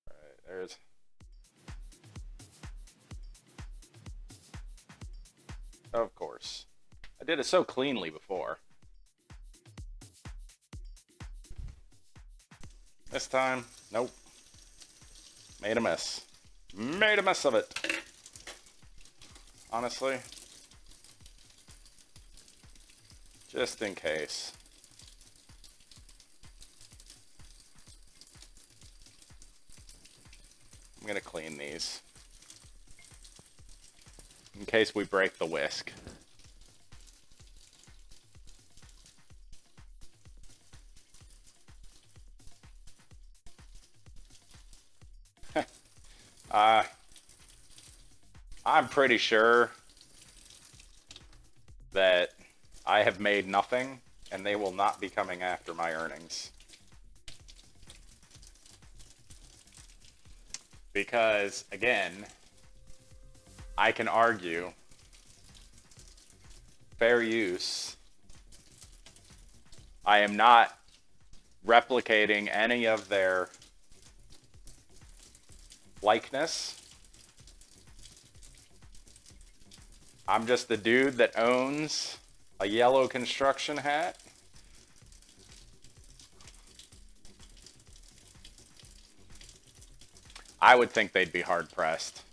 All right, there's... Of course. I did it so cleanly before. This time, nope. Made a mess. Made a mess of it. Honestly. Just in case. I'm gonna clean these. In case we break the whisk. I'm pretty sure that I have made nothing, and they will not be coming after my earnings. Because, again, I can argue fair use. I am not replicating any of their likeness. I'm just the dude that owns a yellow construction hat. I would think they'd be hard pressed.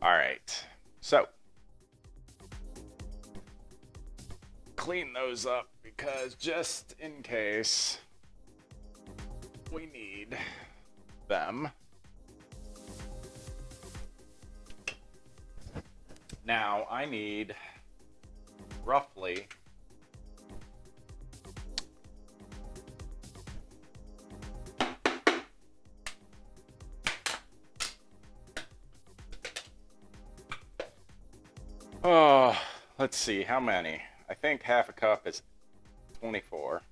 All right, so clean those up because just in case we need them. Now I need roughly let's see, how many? I think half a cup is 24.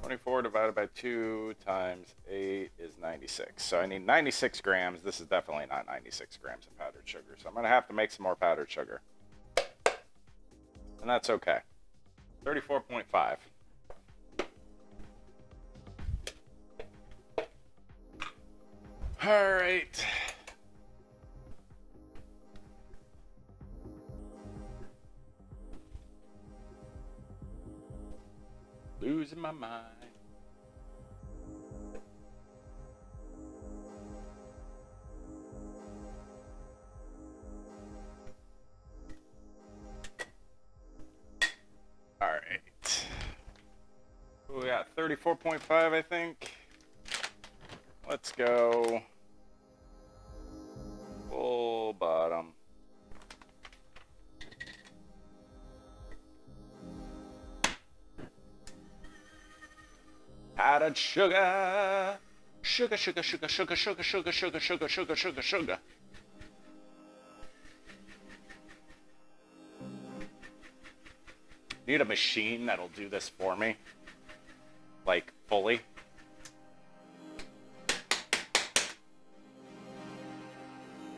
24 divided by 2 times 8 is 96. So I need 96 grams. This is definitely not 96 grams of powdered sugar. So I'm going to have to make some more powdered sugar. And that's okay. 34.5. All right. Losing my mind. All right. We got 34.5, I think. Let's go full bottom. Powdered sugar. Sugar, sugar, sugar, sugar, sugar, sugar, sugar, sugar, sugar, sugar, sugar. Need a machine that'll do this for me. Like, fully.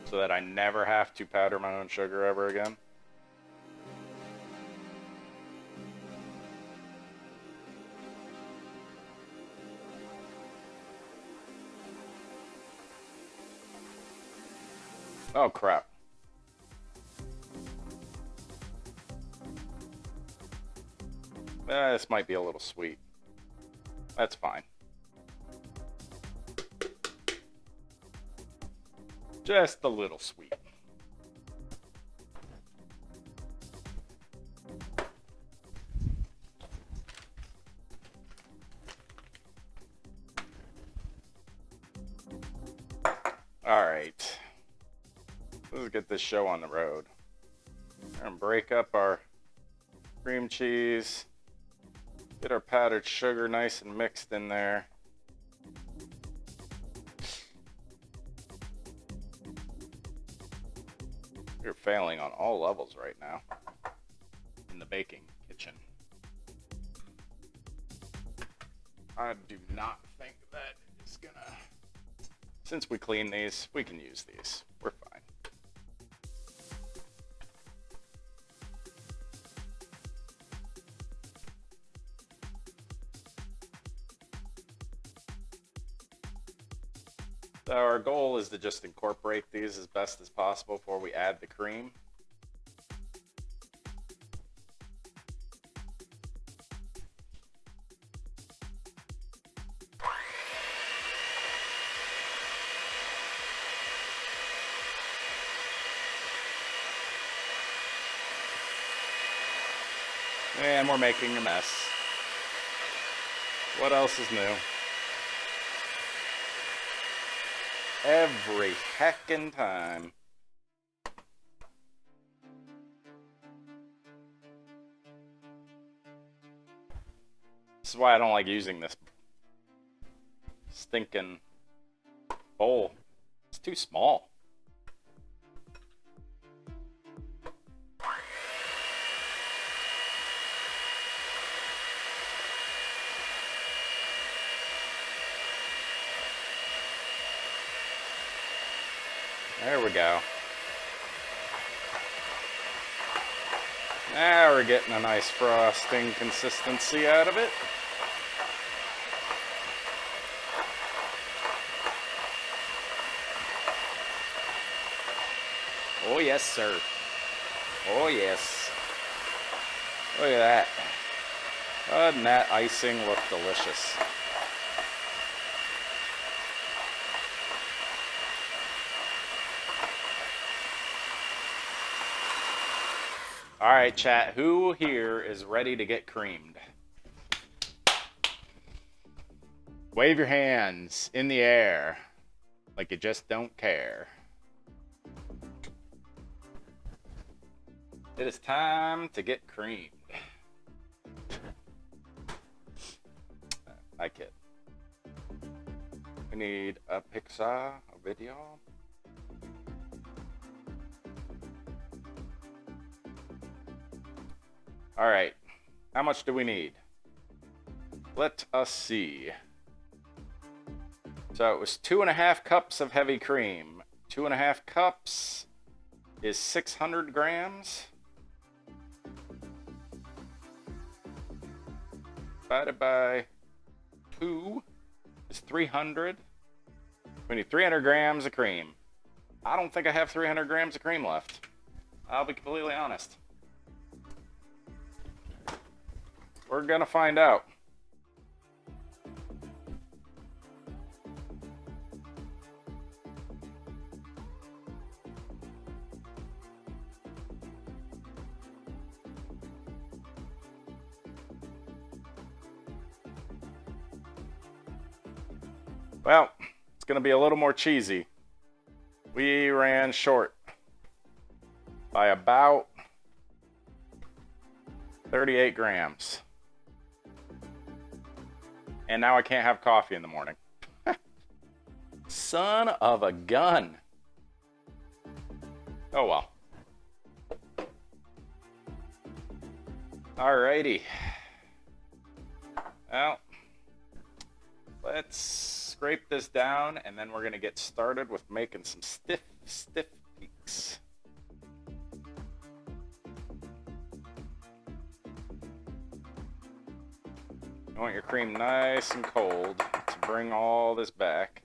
So that I never have to powder my own sugar ever again. Oh, crap. This might be a little sweet. That's fine. Just a little sweet. Alright. Let's get this show on the road. We're gonna break up our cream cheese. Get our powdered sugar nice and mixed in there. We're failing on all levels right now in the baking kitchen. I do not think that is gonna... Since we clean these, we can use these. We're fine. So our goal is to just incorporate these as best as possible before we add the cream. And we're making a mess. What else is new? Every heckin' time. This is why I don't like using this stinking bowl. It's too small. There we go. Now we're getting a nice frosting consistency out of it. Oh yes, sir. Oh yes. Look at that. Doesn't that icing look delicious? All right, chat, who here is ready to get creamed? Wave your hands in the air like you just don't care. It is time to get creamed. I kid. We need a picture, a video. All right, how much do we need? Let us see. So it was 2.5 cups of heavy cream. 2.5 cups is 600 grams. Divided by 2 is 300. We need 300 grams of cream. I don't think I have 300 grams of cream left. I'll be completely honest. We're gonna find out. Well, it's gonna be a little more cheesy. We ran short by about 38 grams. And now I can't have coffee in the morning. Son of a gun. Oh well. Alrighty. Well, let's scrape this down and then we're gonna get started with making some stiff peaks. You want your cream nice and cold to bring all this back.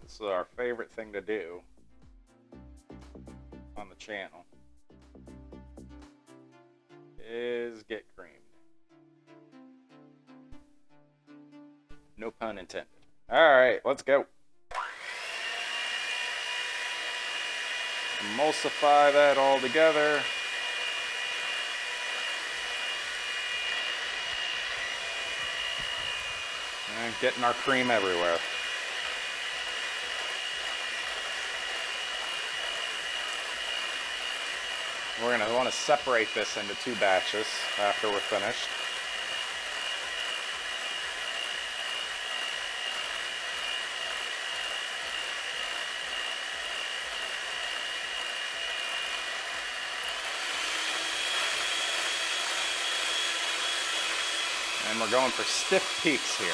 This is our favorite thing to do on the channel, is get creamed. No pun intended. Alright, let's go. Emulsify that all together. And getting our cream everywhere. We're going to want to separate this into 2 batches after we're finished. And we're going for stiff peaks here.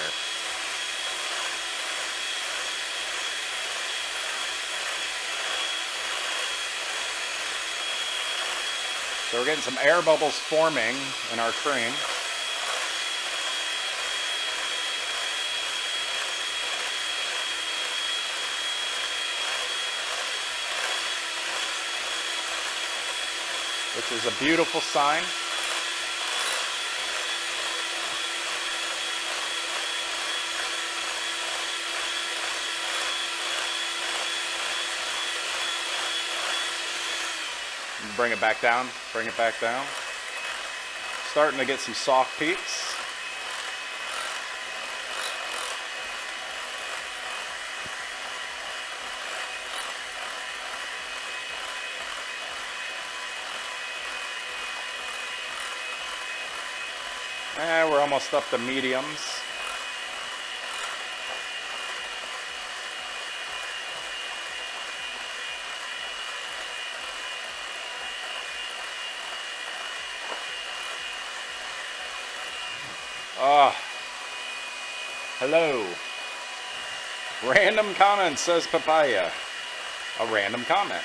So we're getting some air bubbles forming in our cream. Which is a beautiful sign. Bring it back down, bring it back down. Starting to get some soft peaks. And we're almost up to mediums. Ah, hello. Random comment, says Papaya. A random comment.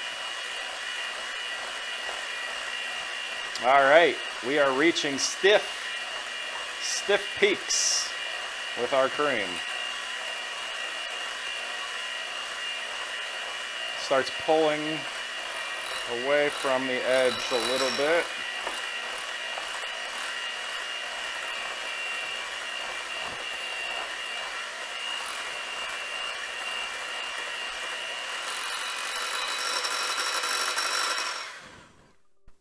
All right, we are reaching stiff peaks with our cream. Starts pulling away from the edge a little bit.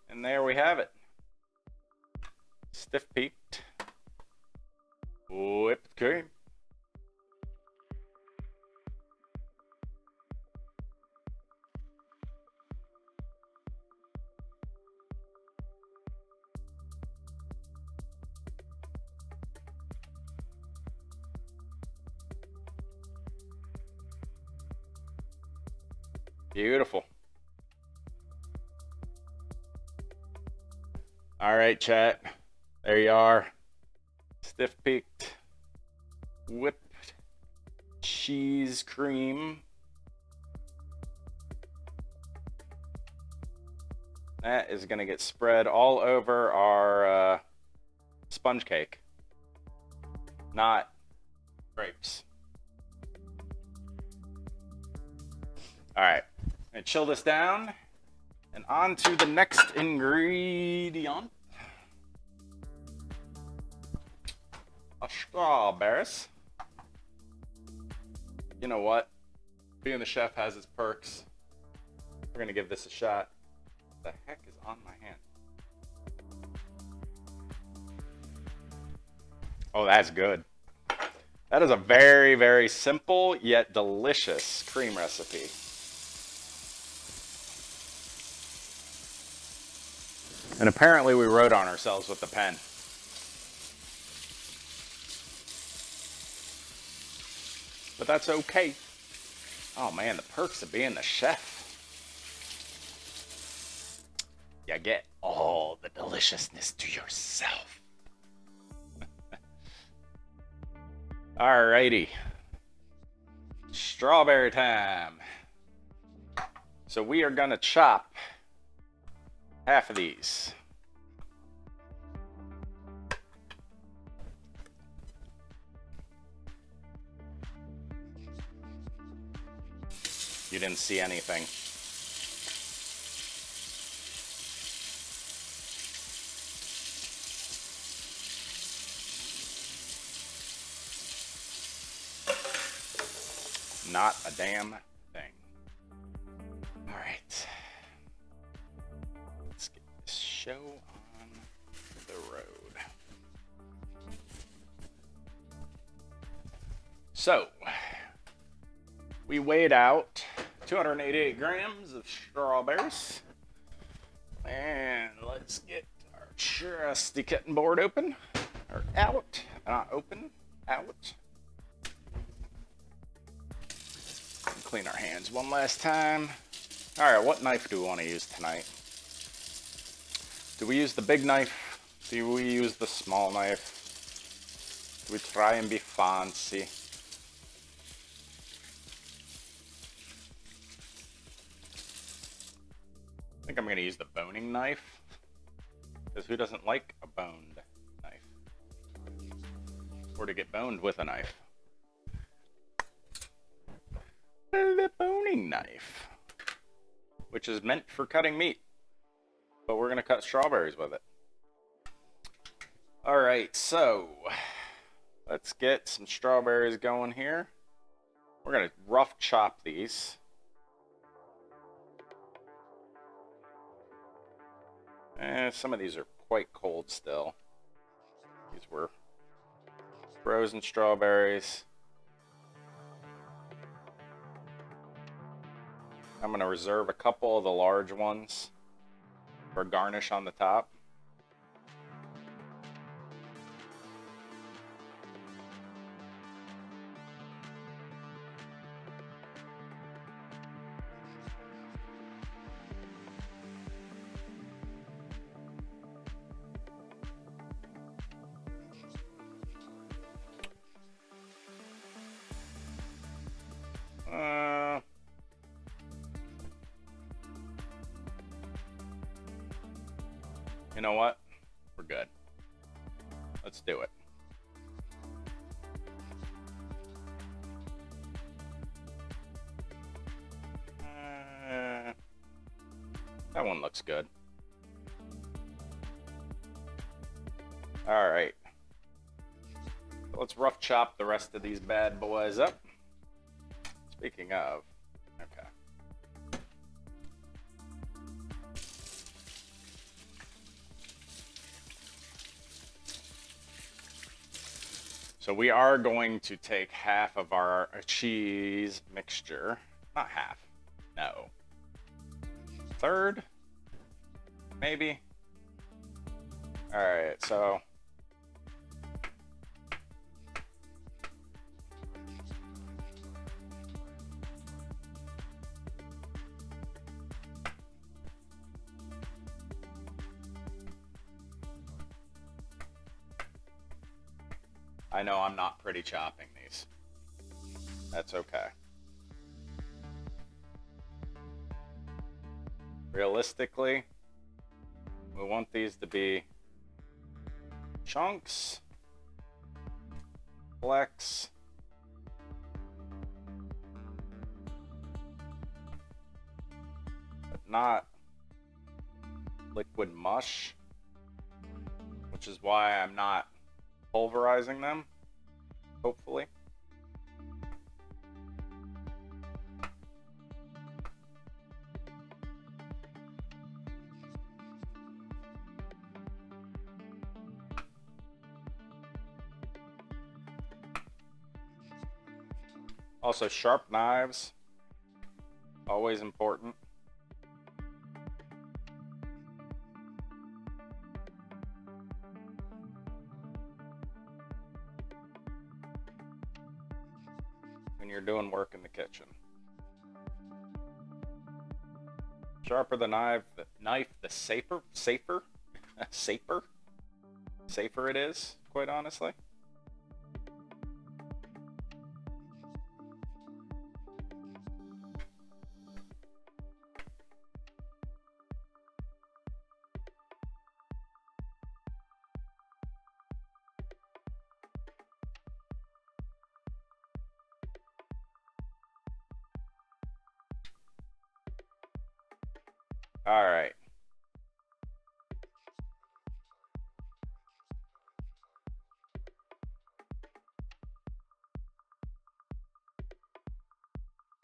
And there we have it. Stiff peaked whipped cream. Beautiful. All right, chat. There you are. Stiff peaked whipped cheese cream. That is going to get spread all over our sponge cake, not grapes. All right, and chill this down, and on to the next ingredient. Strawberries. You know what? Being the chef has its perks. We're gonna give this a shot. What the heck is on my hand? Oh, that's good. That is a very, very simple yet delicious cream recipe. And apparently we wrote on ourselves with the pen. But that's okay. Oh man, the perks of being the chef. You get all the deliciousness to yourself. Alrighty. Strawberry time. So we are gonna chop half of these. You didn't see anything. Not a damn thing. All right. Let's get this show on the road. So, we weighed out 288 grams of strawberries. And let's get our trusty cutting board open. Or out. Not open. Out. Clean our hands one last time. Alright, what knife do we want to use tonight? Do we use the big knife? Do we use the small knife? Do we try and be fancy? I think I'm going to use the boning knife. Because who doesn't like a boned knife? Or to get boned with a knife. The boning knife. Which is meant for cutting meat. But we're going to cut strawberries with it. Alright, so let's get some strawberries going here. We're going to rough chop these. Some of these are quite cold still. These were frozen strawberries. I'm going to reserve a couple of the large ones for garnish on the top. You know what? We're good. Let's do it. That one looks good. All right. Let's rough chop the rest of these bad boys up. Speaking of, okay. So we are going to take half of our cheese mixture. Not half. No. Third? Maybe? Alright, so... I know I'm not pretty chopping these. That's okay. Realistically, we want these to be chunks, flecks, but not liquid mush, which is why I'm not pulverizing them, hopefully. Also, sharp knives, always important. When you're doing work in the kitchen. Sharper the knife, the safer it is, quite honestly. All right.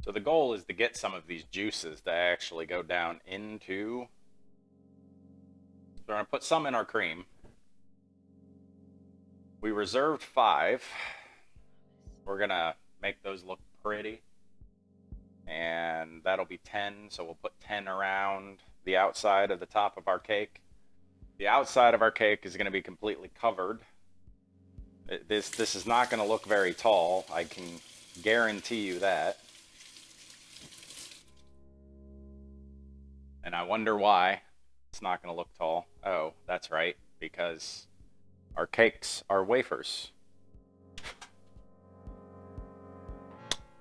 So the goal is to get some of these juices to actually go down into... We're going to put some in our cream. We reserved 5. We're going to make those look pretty. And that'll be 10, so we'll put 10 around the outside of the top of our cake. The outside of our cake is going to be completely covered. This is not going to look very tall, I can guarantee you that. And I wonder why it's not going to look tall. Oh, that's right, because our cakes are wafers.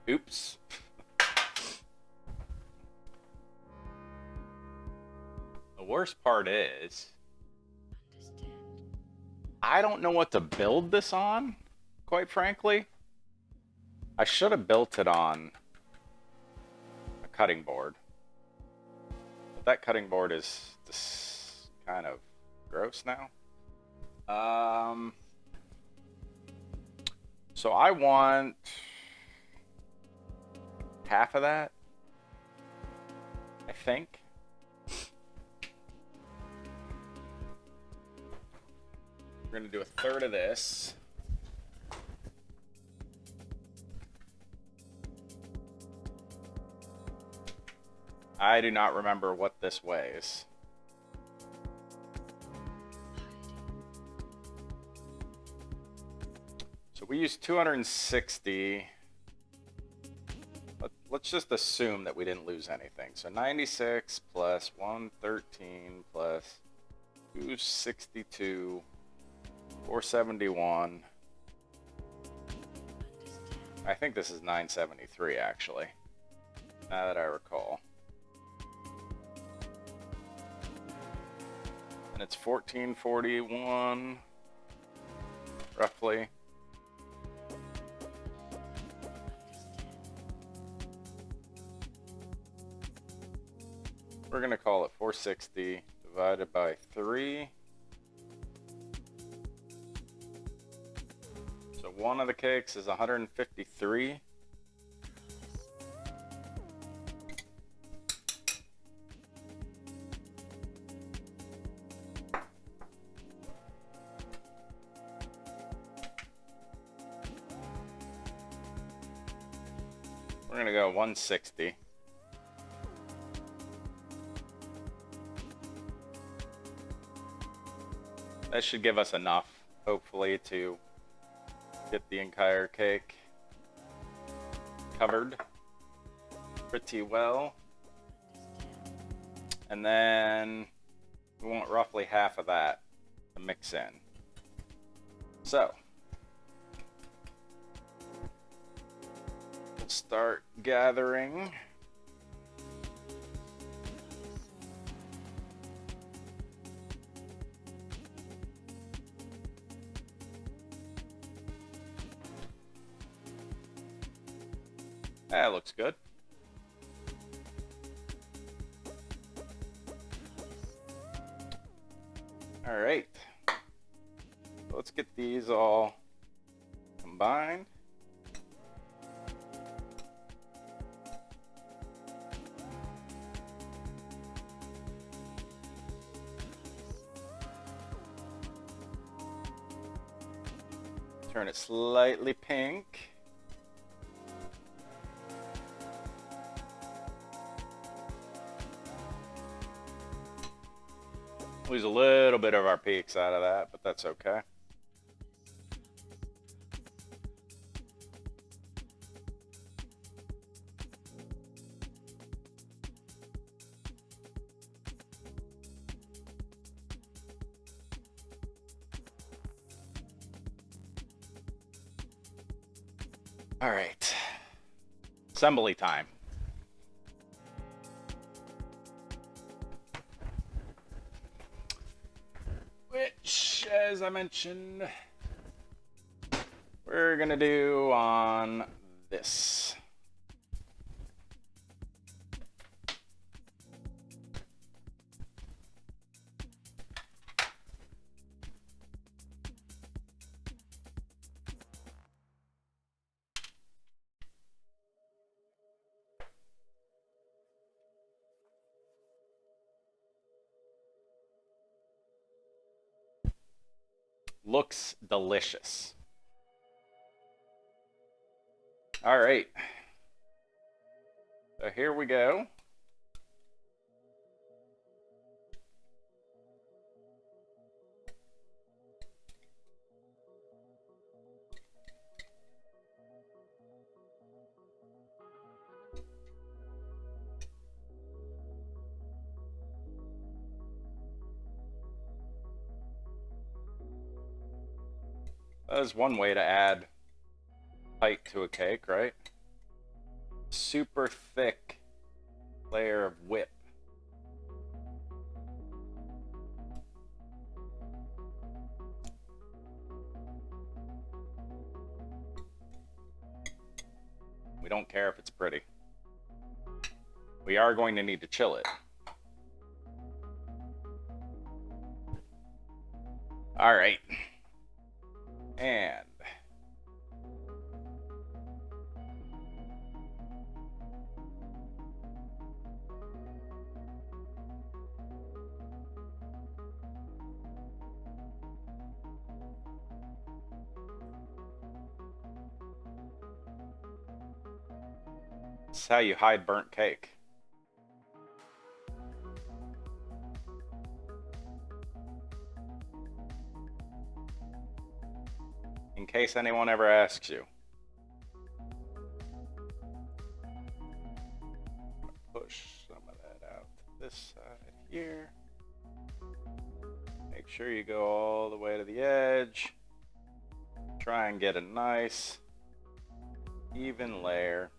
Oops. The worst part is, I don't know what to build this on, quite frankly. I should have built it on a cutting board. But that cutting board is this kind of gross now. So I want half of that, I think. We're going to do a third of this. I do not remember what this weighs. So we used 260. Let's just assume that we didn't lose anything. So 96 plus 113 plus 262. 471. I think this is 973 actually, now that I recall. And it's 1441 roughly. We're gonna call it 460 divided by 3. One of the cakes is 153. We're gonna go 160. That should give us enough, hopefully, to get the entire cake covered pretty well. And then we want roughly half of that to mix in. So we'll start gathering. That looks good. All right. So let's get these all combined. Turn it slightly pink. Lose a little bit of our peaks out of that, but that's okay. All right. Assembly time. Which, as I mentioned, we're gonna do on this. Looks delicious. All right. So here we go. That is one way to add height to a cake, right? Super thick layer of whip. We don't care if it's pretty. We are going to need to chill it. All right. And this is how you hide burnt cake. In case anyone ever asks you. Push some of that out to this side here. Make sure you go all the way to the edge. Try and get a nice, even layer.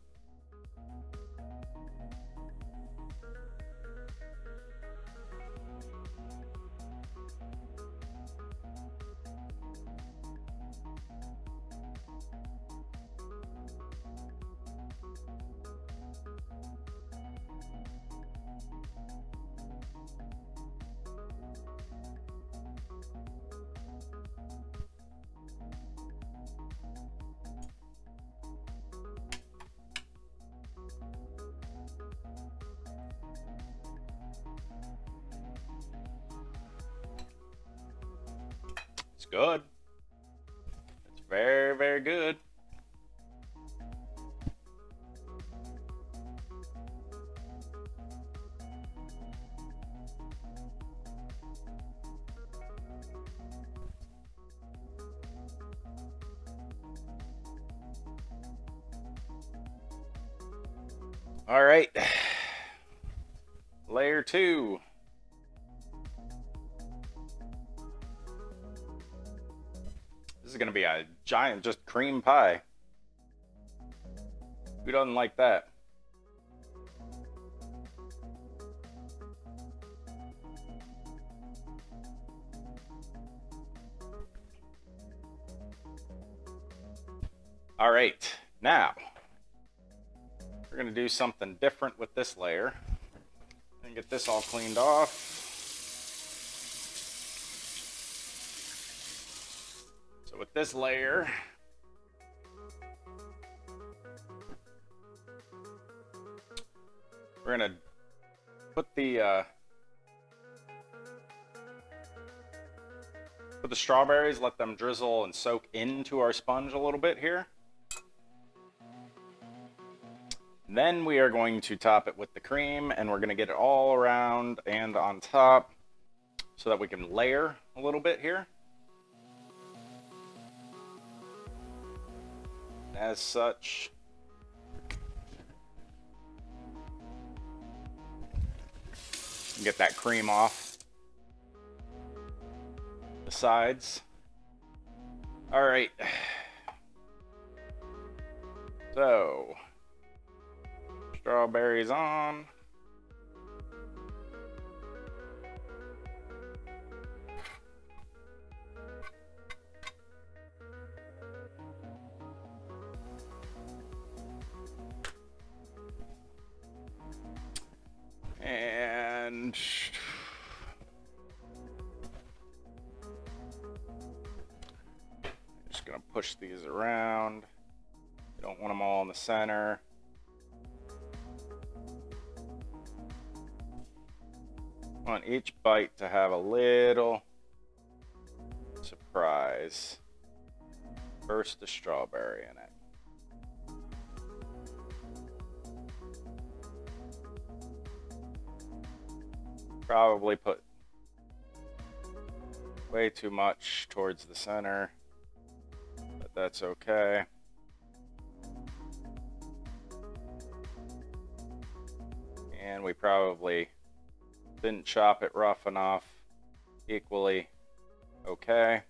It's good. It's very, very good. All right. Layer 2. This is going to be a giant, just cream pie. Who doesn't like that? All right, now we're going to do something different with this layer and get this all cleaned off. So with this layer, we're going to put the strawberries, let them drizzle and soak into our sponge a little bit here. Then we are going to top it with the cream, and we're going to get it all around and on top so that we can layer a little bit here. As such, get that cream off the sides. All right. So, strawberries on. And just gonna push these around. You don't want them all in the center. Want each bite to have a little surprise. Burst of strawberry in it. Probably put way too much towards the center, but that's okay. And we probably didn't chop it rough enough. Equally okay.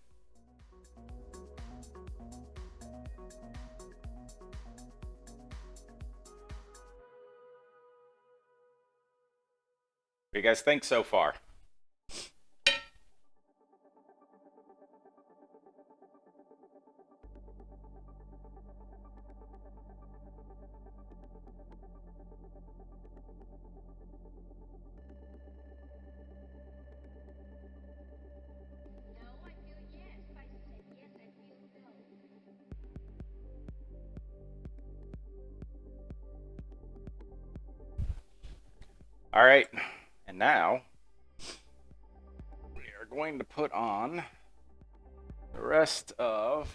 What do you guys think so far? All right, and now we are going to put on the rest of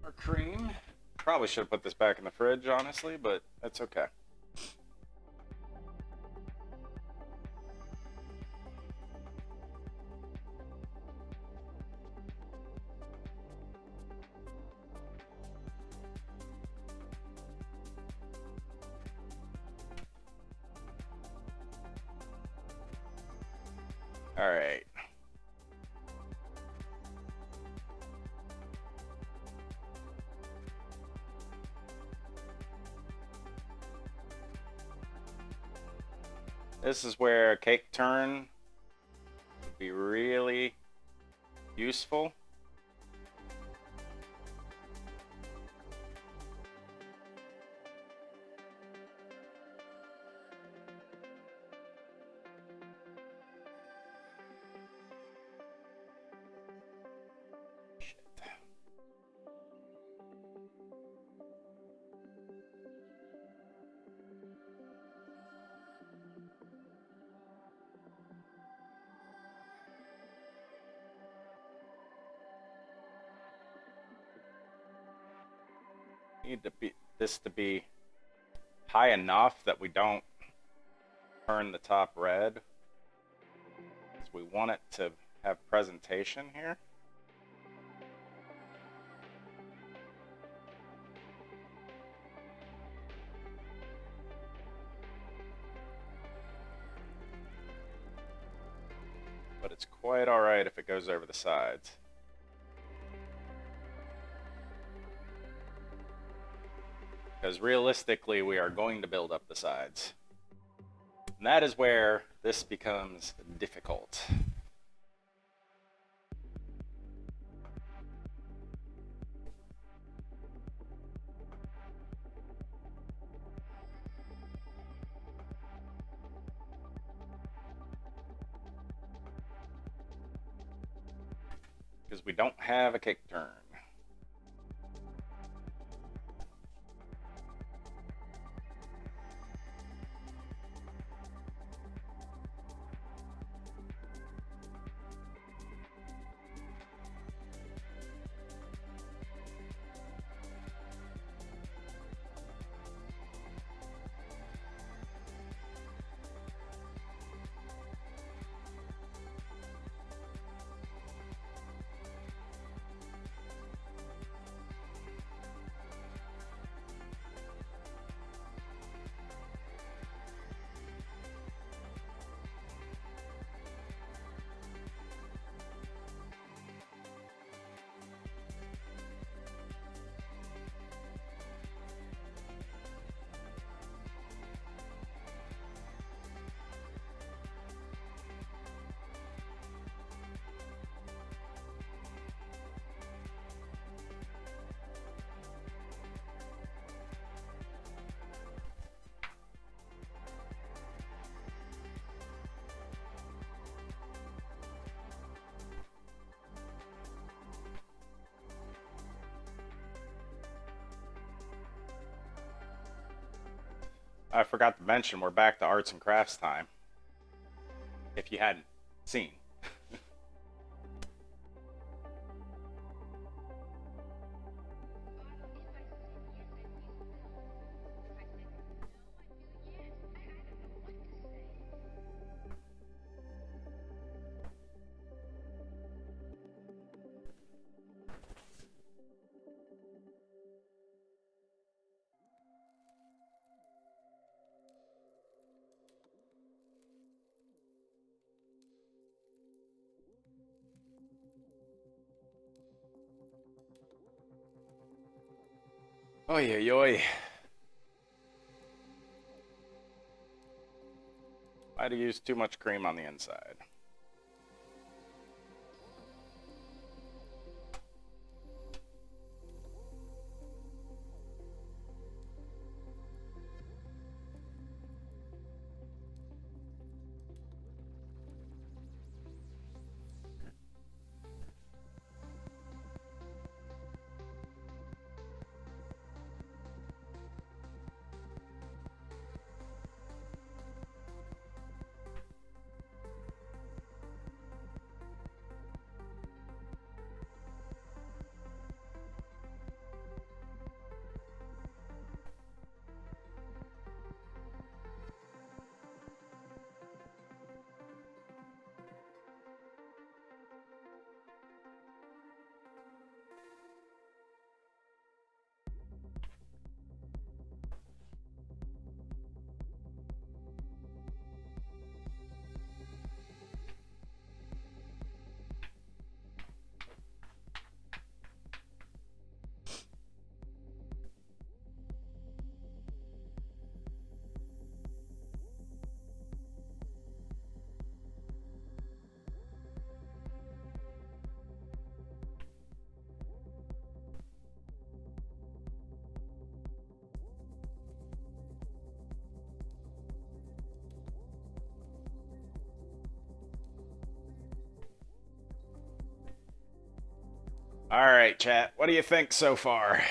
our cream. Probably should have put this back in the fridge, honestly, but that's okay. All right. This is where a cake turn would be really useful. Need this to be high enough that we don't turn the top red, because we want it to have presentation here. But it's quite all right if it goes over the sides. Because realistically, we are going to build up the sides. And that is where this becomes difficult. Because we don't have a cake turn. I forgot to mention, we're back to arts and crafts time. If you hadn't seen. Oy, oy, oy. Might have used too much cream on the inside. All right, chat. What do you think so far?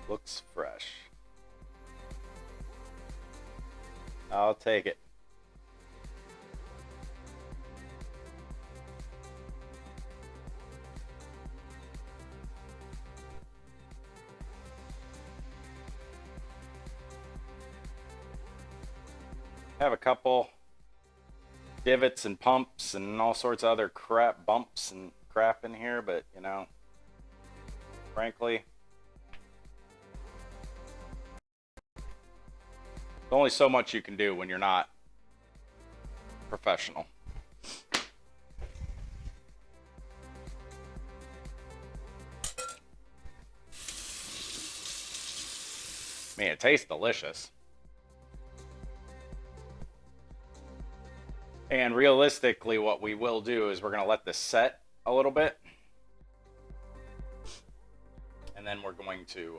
Looks fresh. I'll take it. Have a couple divots and pumps and all sorts of other crap, bumps and crap in here, but you know, frankly, there's only so much you can do when you're not professional. Man, it tastes delicious. And realistically, what we will do is we're going to let this set a little bit. And then we're going to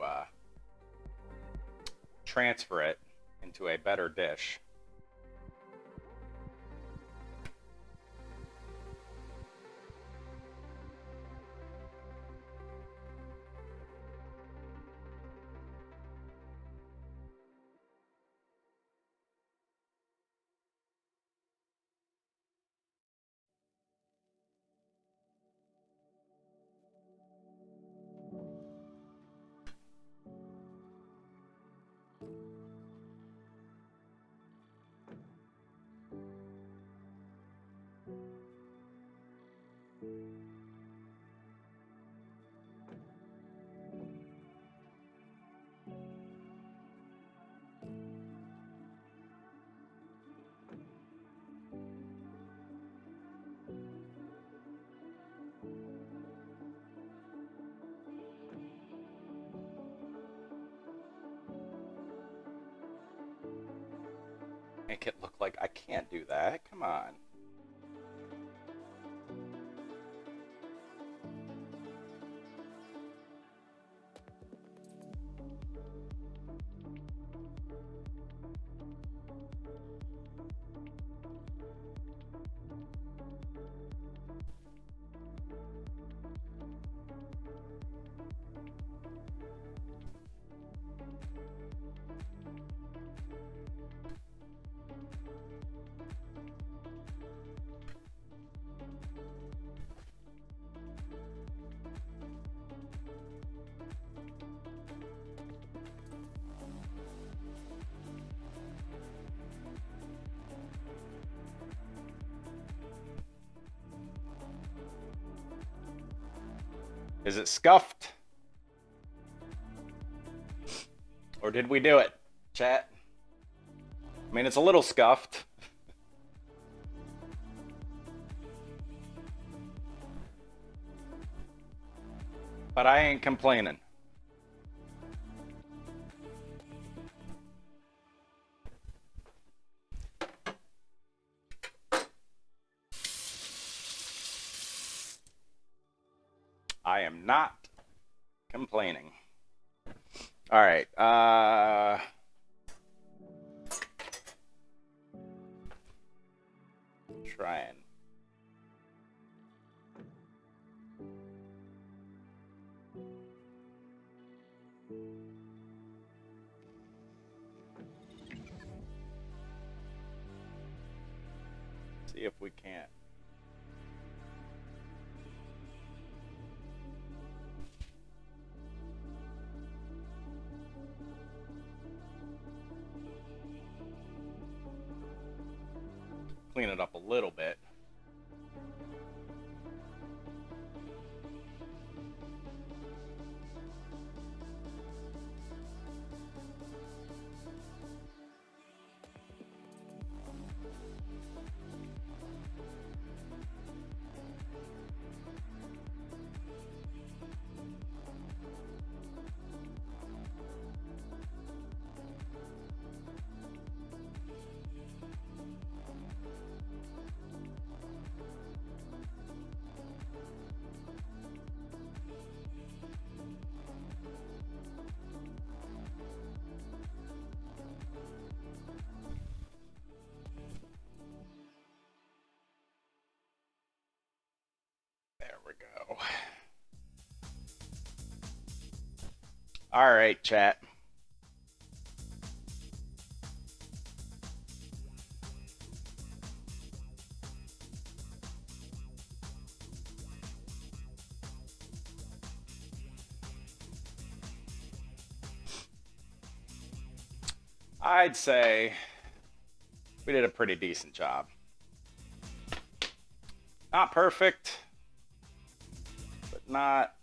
transfer it into a better dish. Make it look like I can't do that. Come on. Is it scuffed? Or did we do it, chat? I mean, it's a little scuffed. But I ain't complaining. I am not complaining. All right. Trying. See if we can't. Clean it up a little bit. There we go. All right, chat. I'd say we did a pretty decent job. Not perfect, but not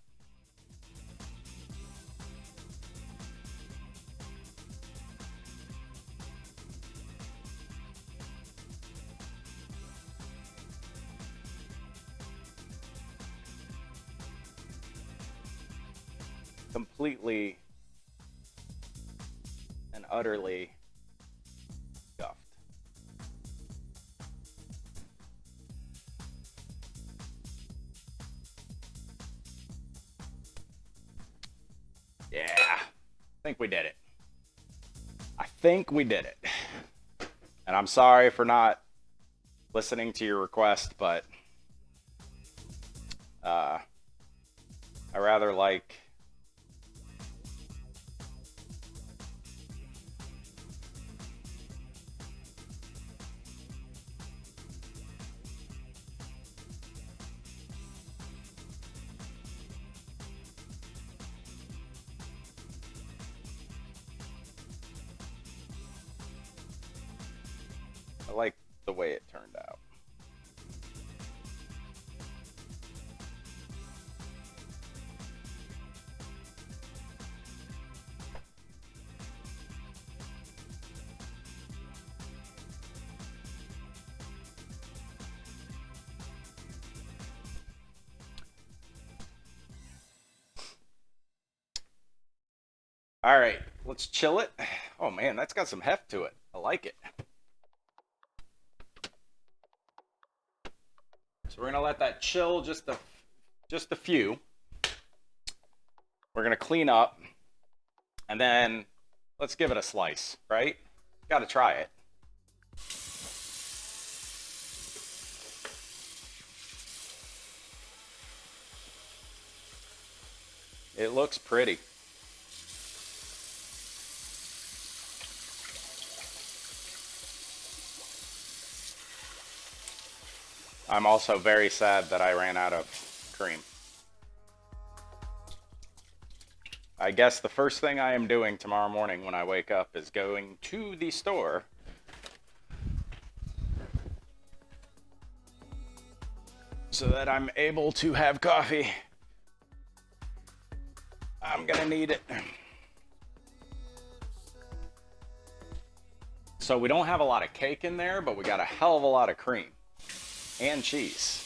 completely and utterly scuffed. Yeah, I think we did it. I think we did it. And I'm sorry for not listening to your request, but I rather like the way it turned out. All right, let's chill it. Oh man, that's got some heft to it. I like it. So we're gonna let that chill just a few. We're gonna clean up, and then let's give it a slice, right? Got to try it. It looks pretty. I'm also very sad that I ran out of cream. I guess the first thing I am doing tomorrow morning when I wake up is going to the store so that I'm able to have coffee. I'm gonna need it. So we don't have a lot of cake in there, but we got a hell of a lot of cream and cheese.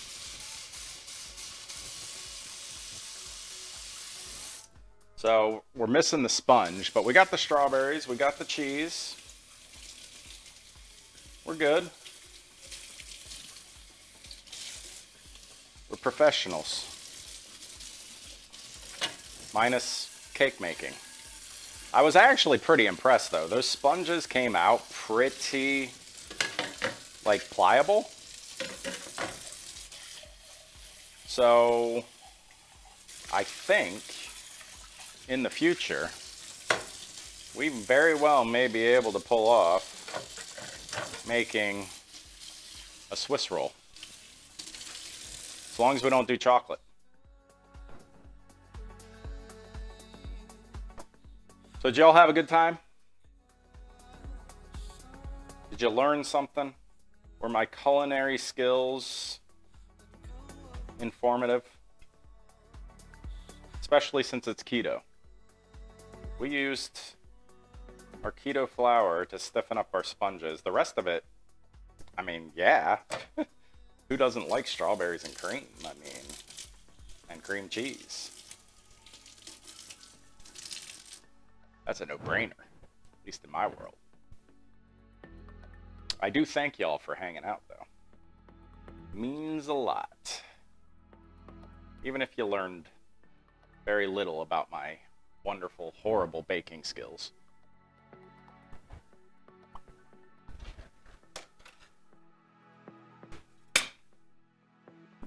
So we're missing the sponge, but we got the strawberries, we got the cheese. We're good. We're professionals. Minus cake making. I was actually pretty impressed though. Those sponges came out pretty, like, pliable. So I think in the future we very well may be able to pull off making a Swiss roll. As long as we don't do chocolate. So did y'all have a good time? Did you learn something? Were my culinary skills informative? Especially since it's keto. We used our keto flour to stiffen up our sponges. The rest of it, I mean, yeah. Who doesn't like strawberries and cream? I mean, and cream cheese. That's a no-brainer, at least in my world. I do thank y'all for hanging out, though. Means a lot. Even if you learned very little about my wonderful, horrible baking skills.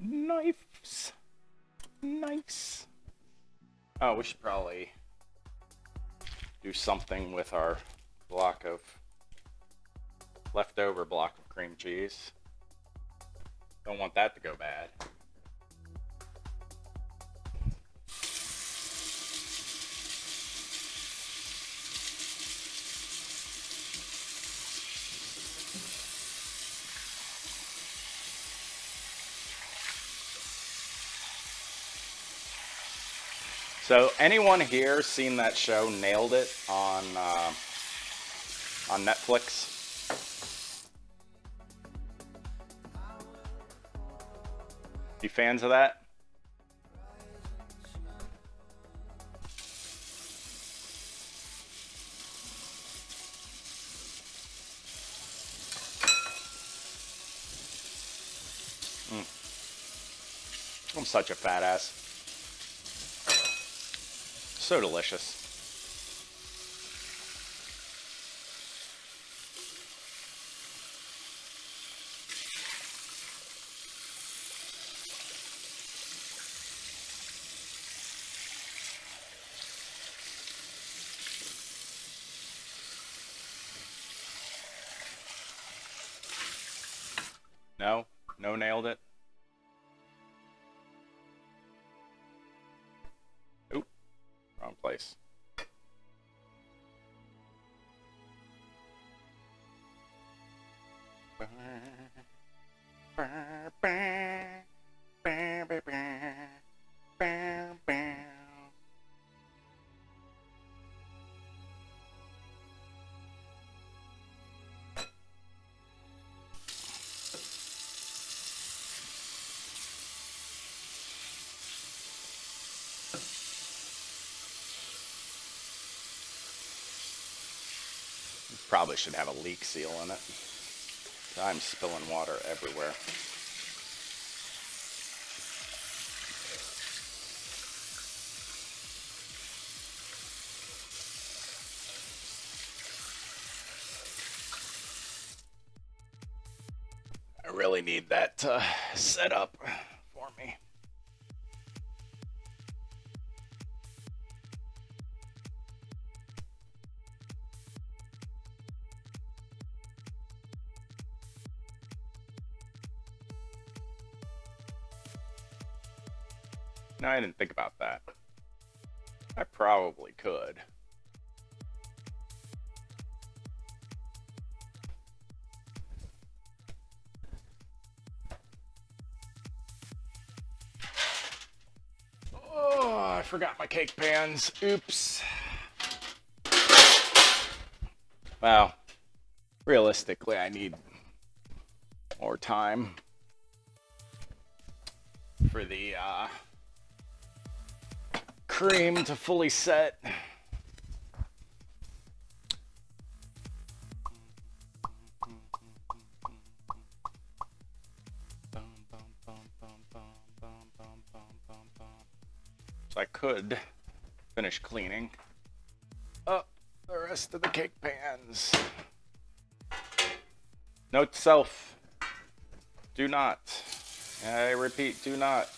Knives. Nice. Oh, we should probably do something with our leftover block of cream cheese. Don't want that to go bad. So anyone here seen that show Nailed It on Netflix? You fans of that? I'm such a fat ass. So delicious. No? No nailed it? Oop. Wrong place. Probably should have a leak seal in it. I'm spilling water everywhere. I really need that set up for me. No, I didn't think about that. I probably could. Oh, forgot my cake pans. Oops. Well, realistically, I need more time for the cream to fully set. So I could finish cleaning up the rest of the cake pans. Note to self, do not, I repeat, do not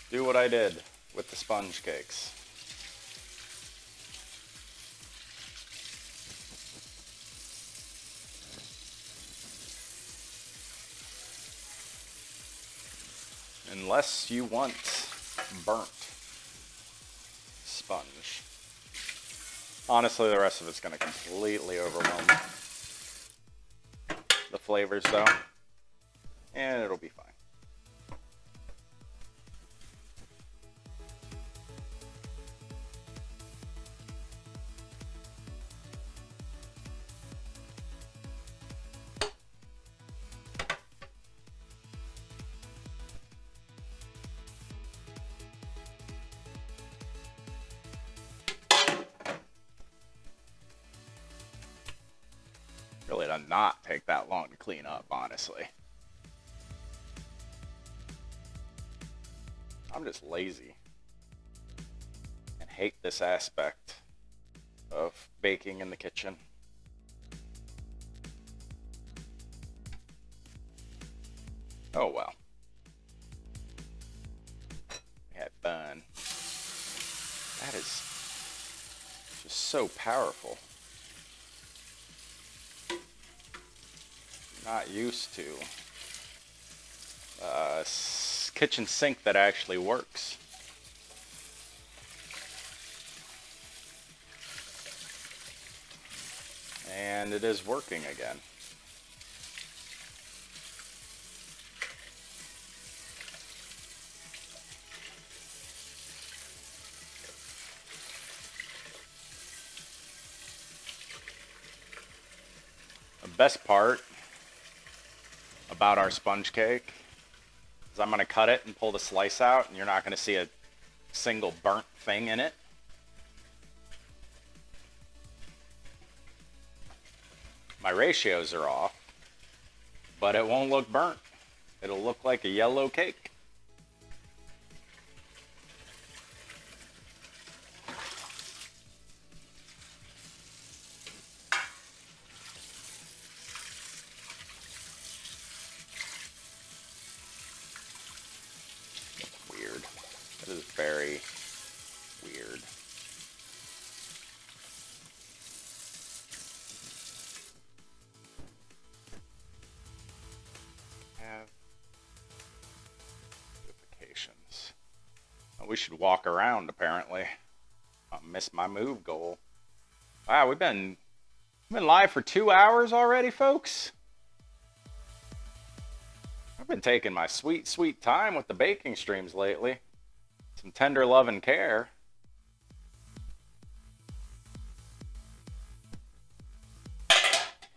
do what I did with the sponge cakes. Unless you want burnt sponge. Honestly, the rest of it's going to completely overwhelm the flavors, though. And it'll be fine. Really does not take that long to clean up, honestly. I'm just lazy and hate this aspect of baking in the kitchen. Oh well. We had fun. That is just so powerful. Not used to a kitchen sink that actually works. And it is working again. The best part about our sponge cake is I'm going to cut it and pull the slice out, and you're not going to see a single burnt thing in it. My ratios are off, but it won't look burnt. It'll look like a yellow cake. Weird. That is very weird. Have notifications. Oh, we should walk around, apparently. I missed my move goal. Wow, we've been live for 2 hours already, folks. I've been taking my sweet, sweet time with the baking streams lately. Some tender love and care.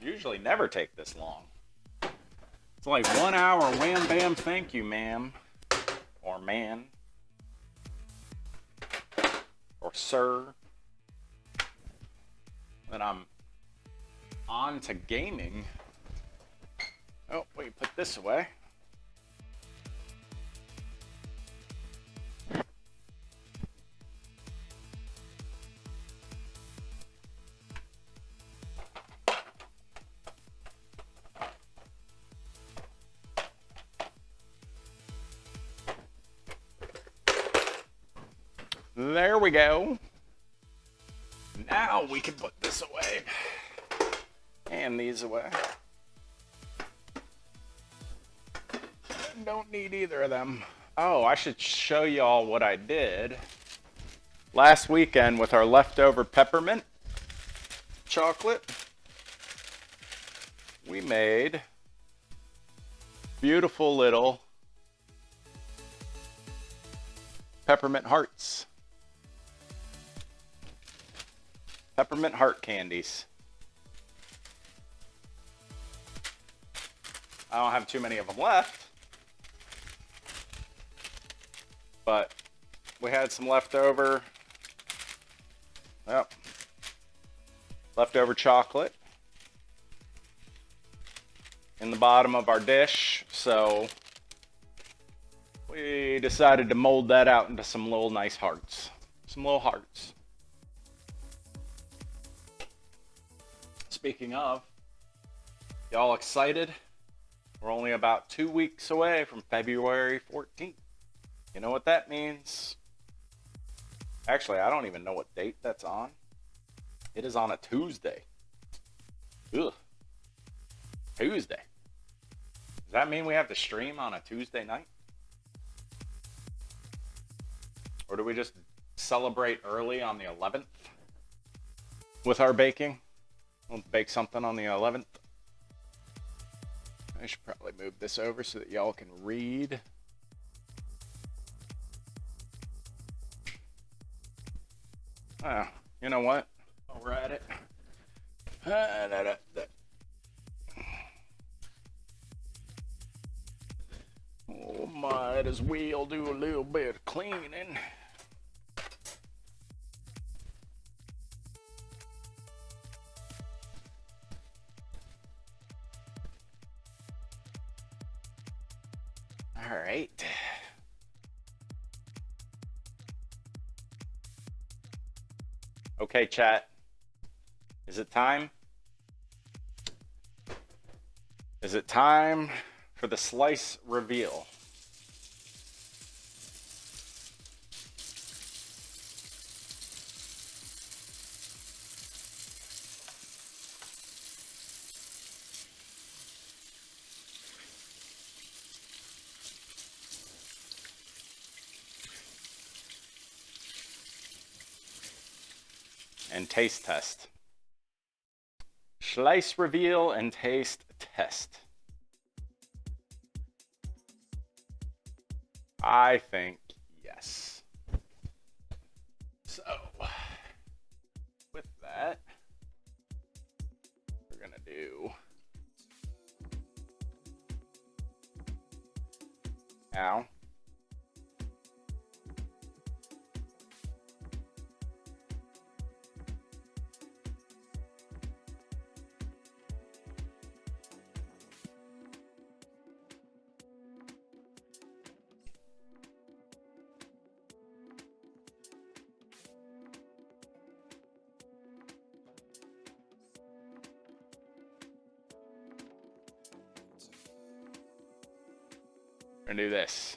Usually never take this long. It's like 1 hour, wham bam, thank you, ma'am. Or man. Or sir. Then I'm on to gaming. Oh, wait, put this away. There we go. Now we can put this away. And these away. Don't need either of them. Oh, I should show y'all what I did last weekend with our leftover peppermint chocolate. We made beautiful little peppermint hearts. Peppermint heart candies. I don't have too many of them left, but we had some leftover. Yep. Leftover chocolate in the bottom of our dish, so we decided to mold that out into some little nice hearts. Some little hearts. Speaking of, y'all excited? We're only about 2 weeks away from February 14th. You know what that means? Actually, I don't even know what date that's on. It is on a Tuesday. Ugh. Tuesday. Does that mean we have to stream on a Tuesday night? Or do we just celebrate early on the 11th with our baking? We'll bake something on the 11th. I should probably move this over so that y'all can read. You know what? While we're at it. Oh, might as well do a little bit of cleaning. All right. Okay, chat. Is it time? Is it time for the slice reveal? And taste test. Slice reveal and taste test. I think yes. So, with that, we're gonna do. Ow. We're gonna do this.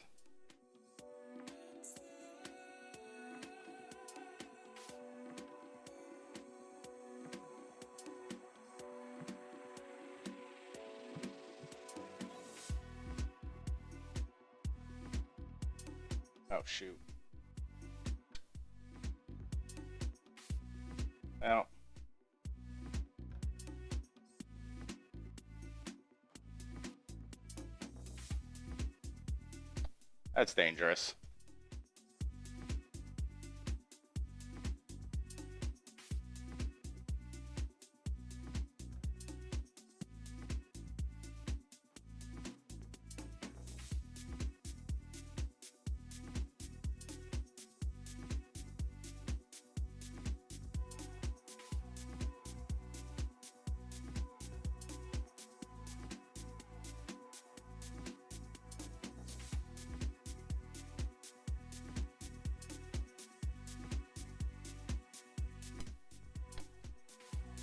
Oh, shoot. Well. That's dangerous.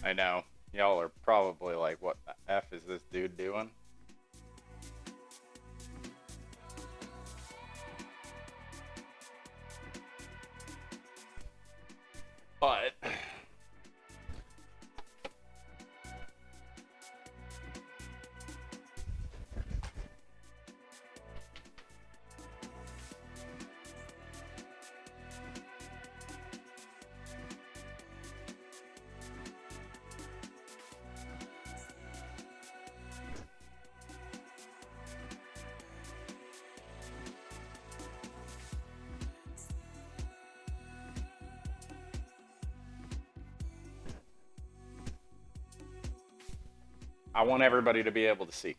I know. Y'all are probably like, what the F is this dude doing? But I want everybody to be able to see.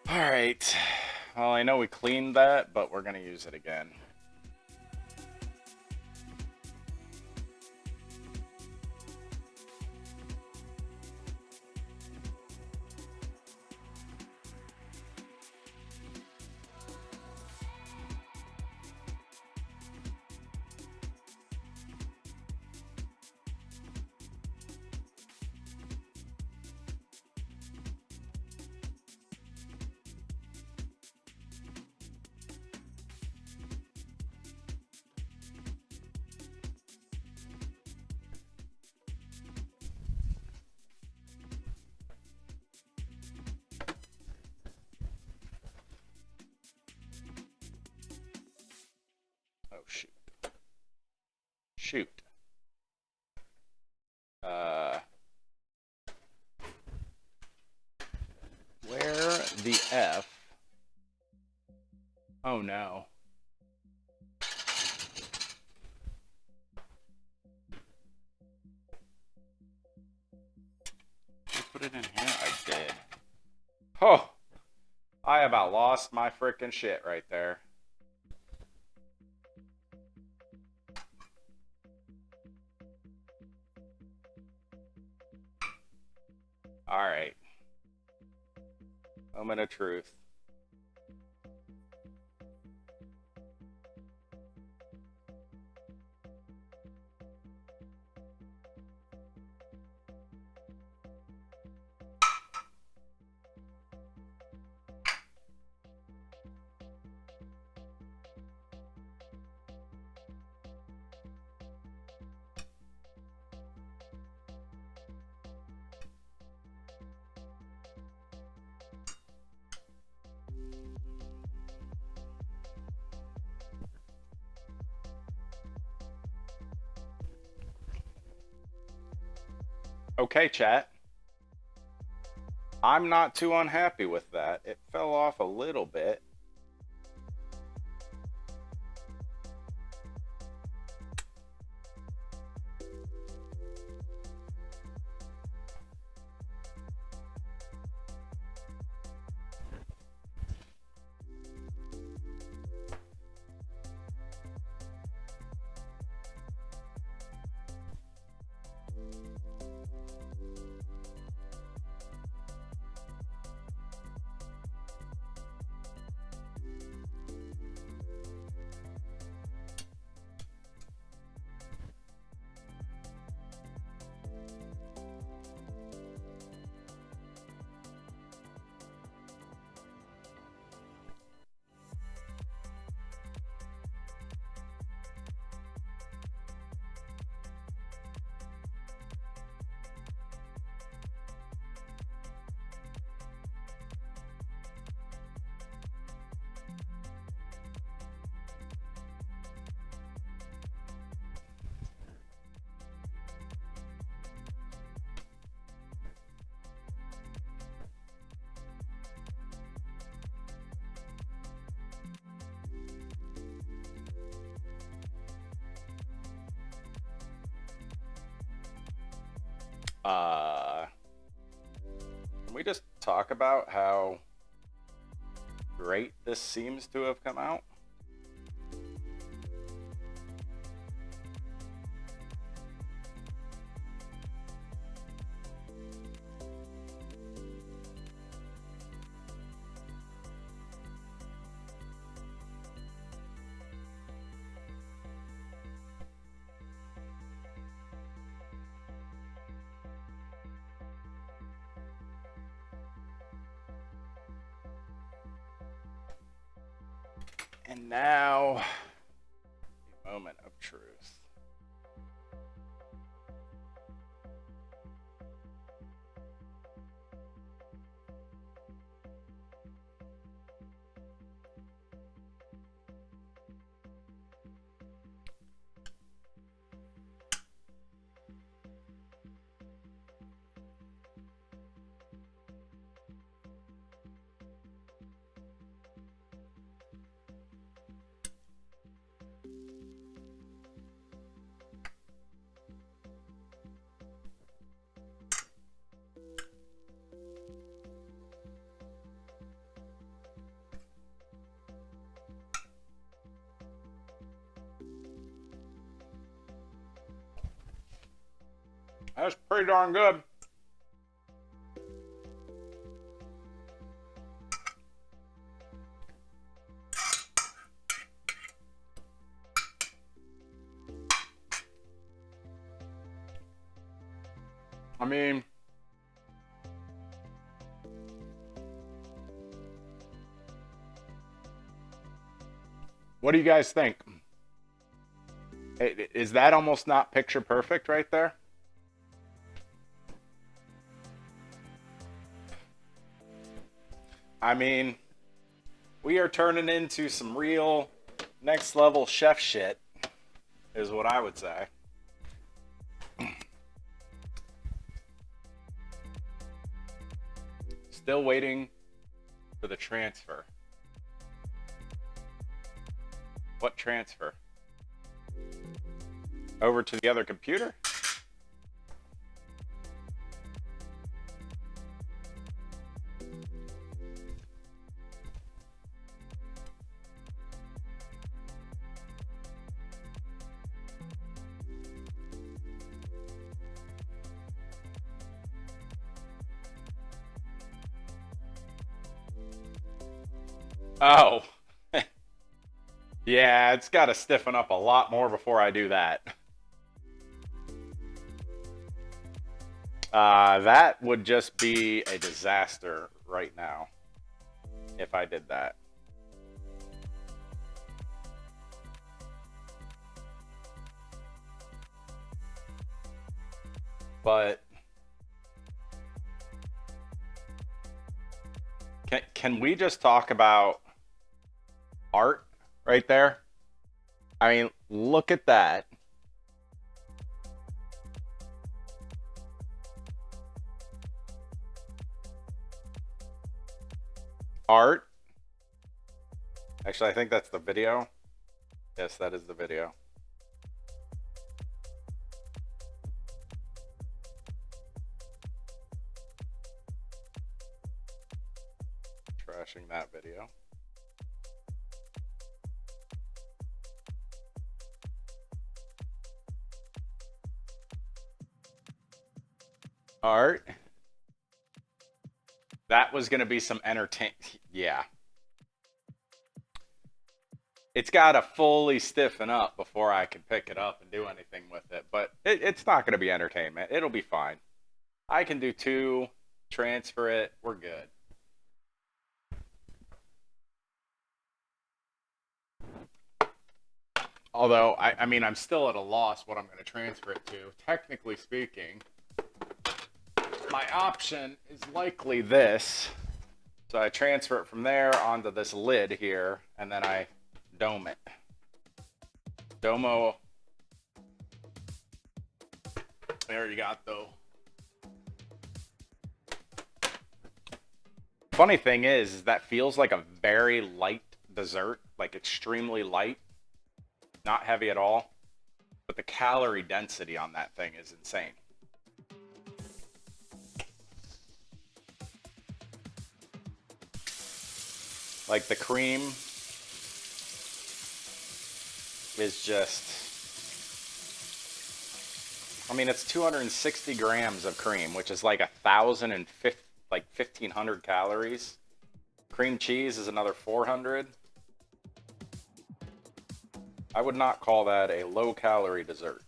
All right. Well, I know we cleaned that, but we're going to use it again. Oh, shoot. Shoot. Where the F? Oh, no. Did I put it in here? I did. Oh, I about lost my freaking shit right there. All right. Moment of truth. Okay, chat. I'm not too unhappy with that. It fell off a little bit. Can we just talk about how great this seems to have come out? And now, a moment of truth. That's pretty darn good. I mean, what do you guys think? Is that almost not picture perfect right there? I mean, we are turning into some real next level chef shit, is what I would say. Still waiting for the transfer. What transfer? Over to the other computer? Oh. Yeah, it's got to stiffen up a lot more before I do that. That would just be a disaster right now if I did that. But can we just talk about art right there? I mean, look at that. Art. Actually, I think that's the video. Yes, that is the video. Trashing that video. Art. That was going to be some yeah. It's got to fully stiffen up before I can pick it up and do anything with it. But it's not going to be entertainment. It'll be fine. I can do 2, transfer it. We're good. Although, I mean, I'm still at a loss what I'm going to transfer it to. Technically speaking, my option is likely this. So I transfer it from there onto this lid here, and then I dome it. Domo. There you got, though. Funny thing is that feels like a very light dessert, like extremely light. Not heavy at all. But the calorie density on that thing is insane. Like the cream is just, I mean, it's 260 grams of cream, which is like 1,050, like 1,500 calories. Cream cheese is another 400. I would not call that a low calorie dessert.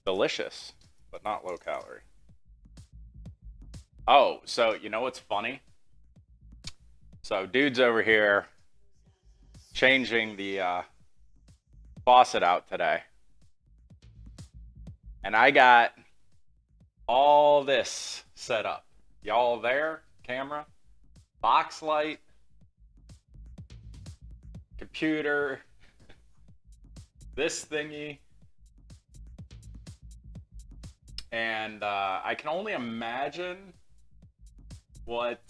Delicious, but not low calorie. Oh, so you know what's funny? So dude's over here changing the faucet out today. And I got all this set up. Y'all there? Camera, box light, computer, this thingy. And I can only imagine what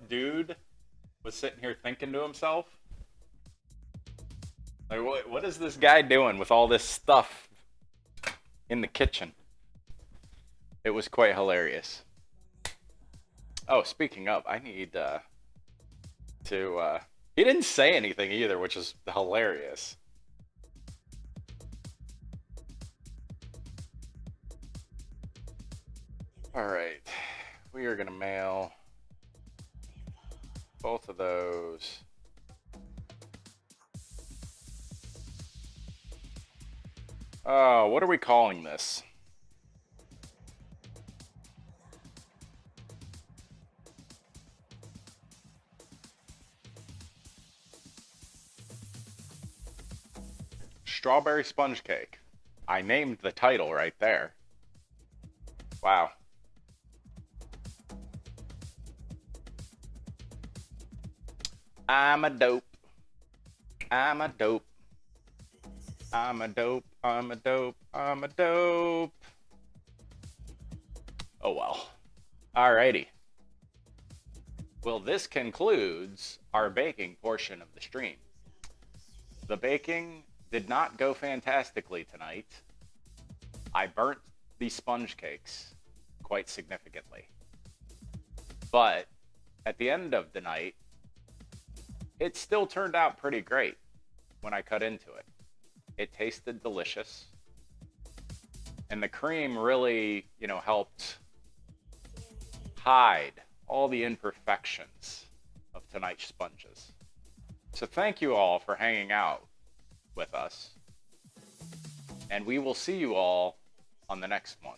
dude was sitting here thinking to himself. Like, what is this guy doing with all this stuff in the kitchen? It was quite hilarious. Oh, speaking of, I need to. He didn't say anything either, which is hilarious. All right, we are gonna mail both of those. Oh, what are we calling this? Strawberry sponge cake. I named the title right there. Wow. I'm a dope. I'm a dope. I'm a dope. I'm a dope. I'm a dope. Oh well. Alrighty. Well, this concludes our baking portion of the stream. The baking did not go fantastically tonight. I burnt these sponge cakes quite significantly. But at the end of the night, it still turned out pretty great when I cut into it. It tasted delicious. And the cream really, helped hide all the imperfections of tonight's sponges. So thank you all for hanging out with us. And we will see you all on the next one.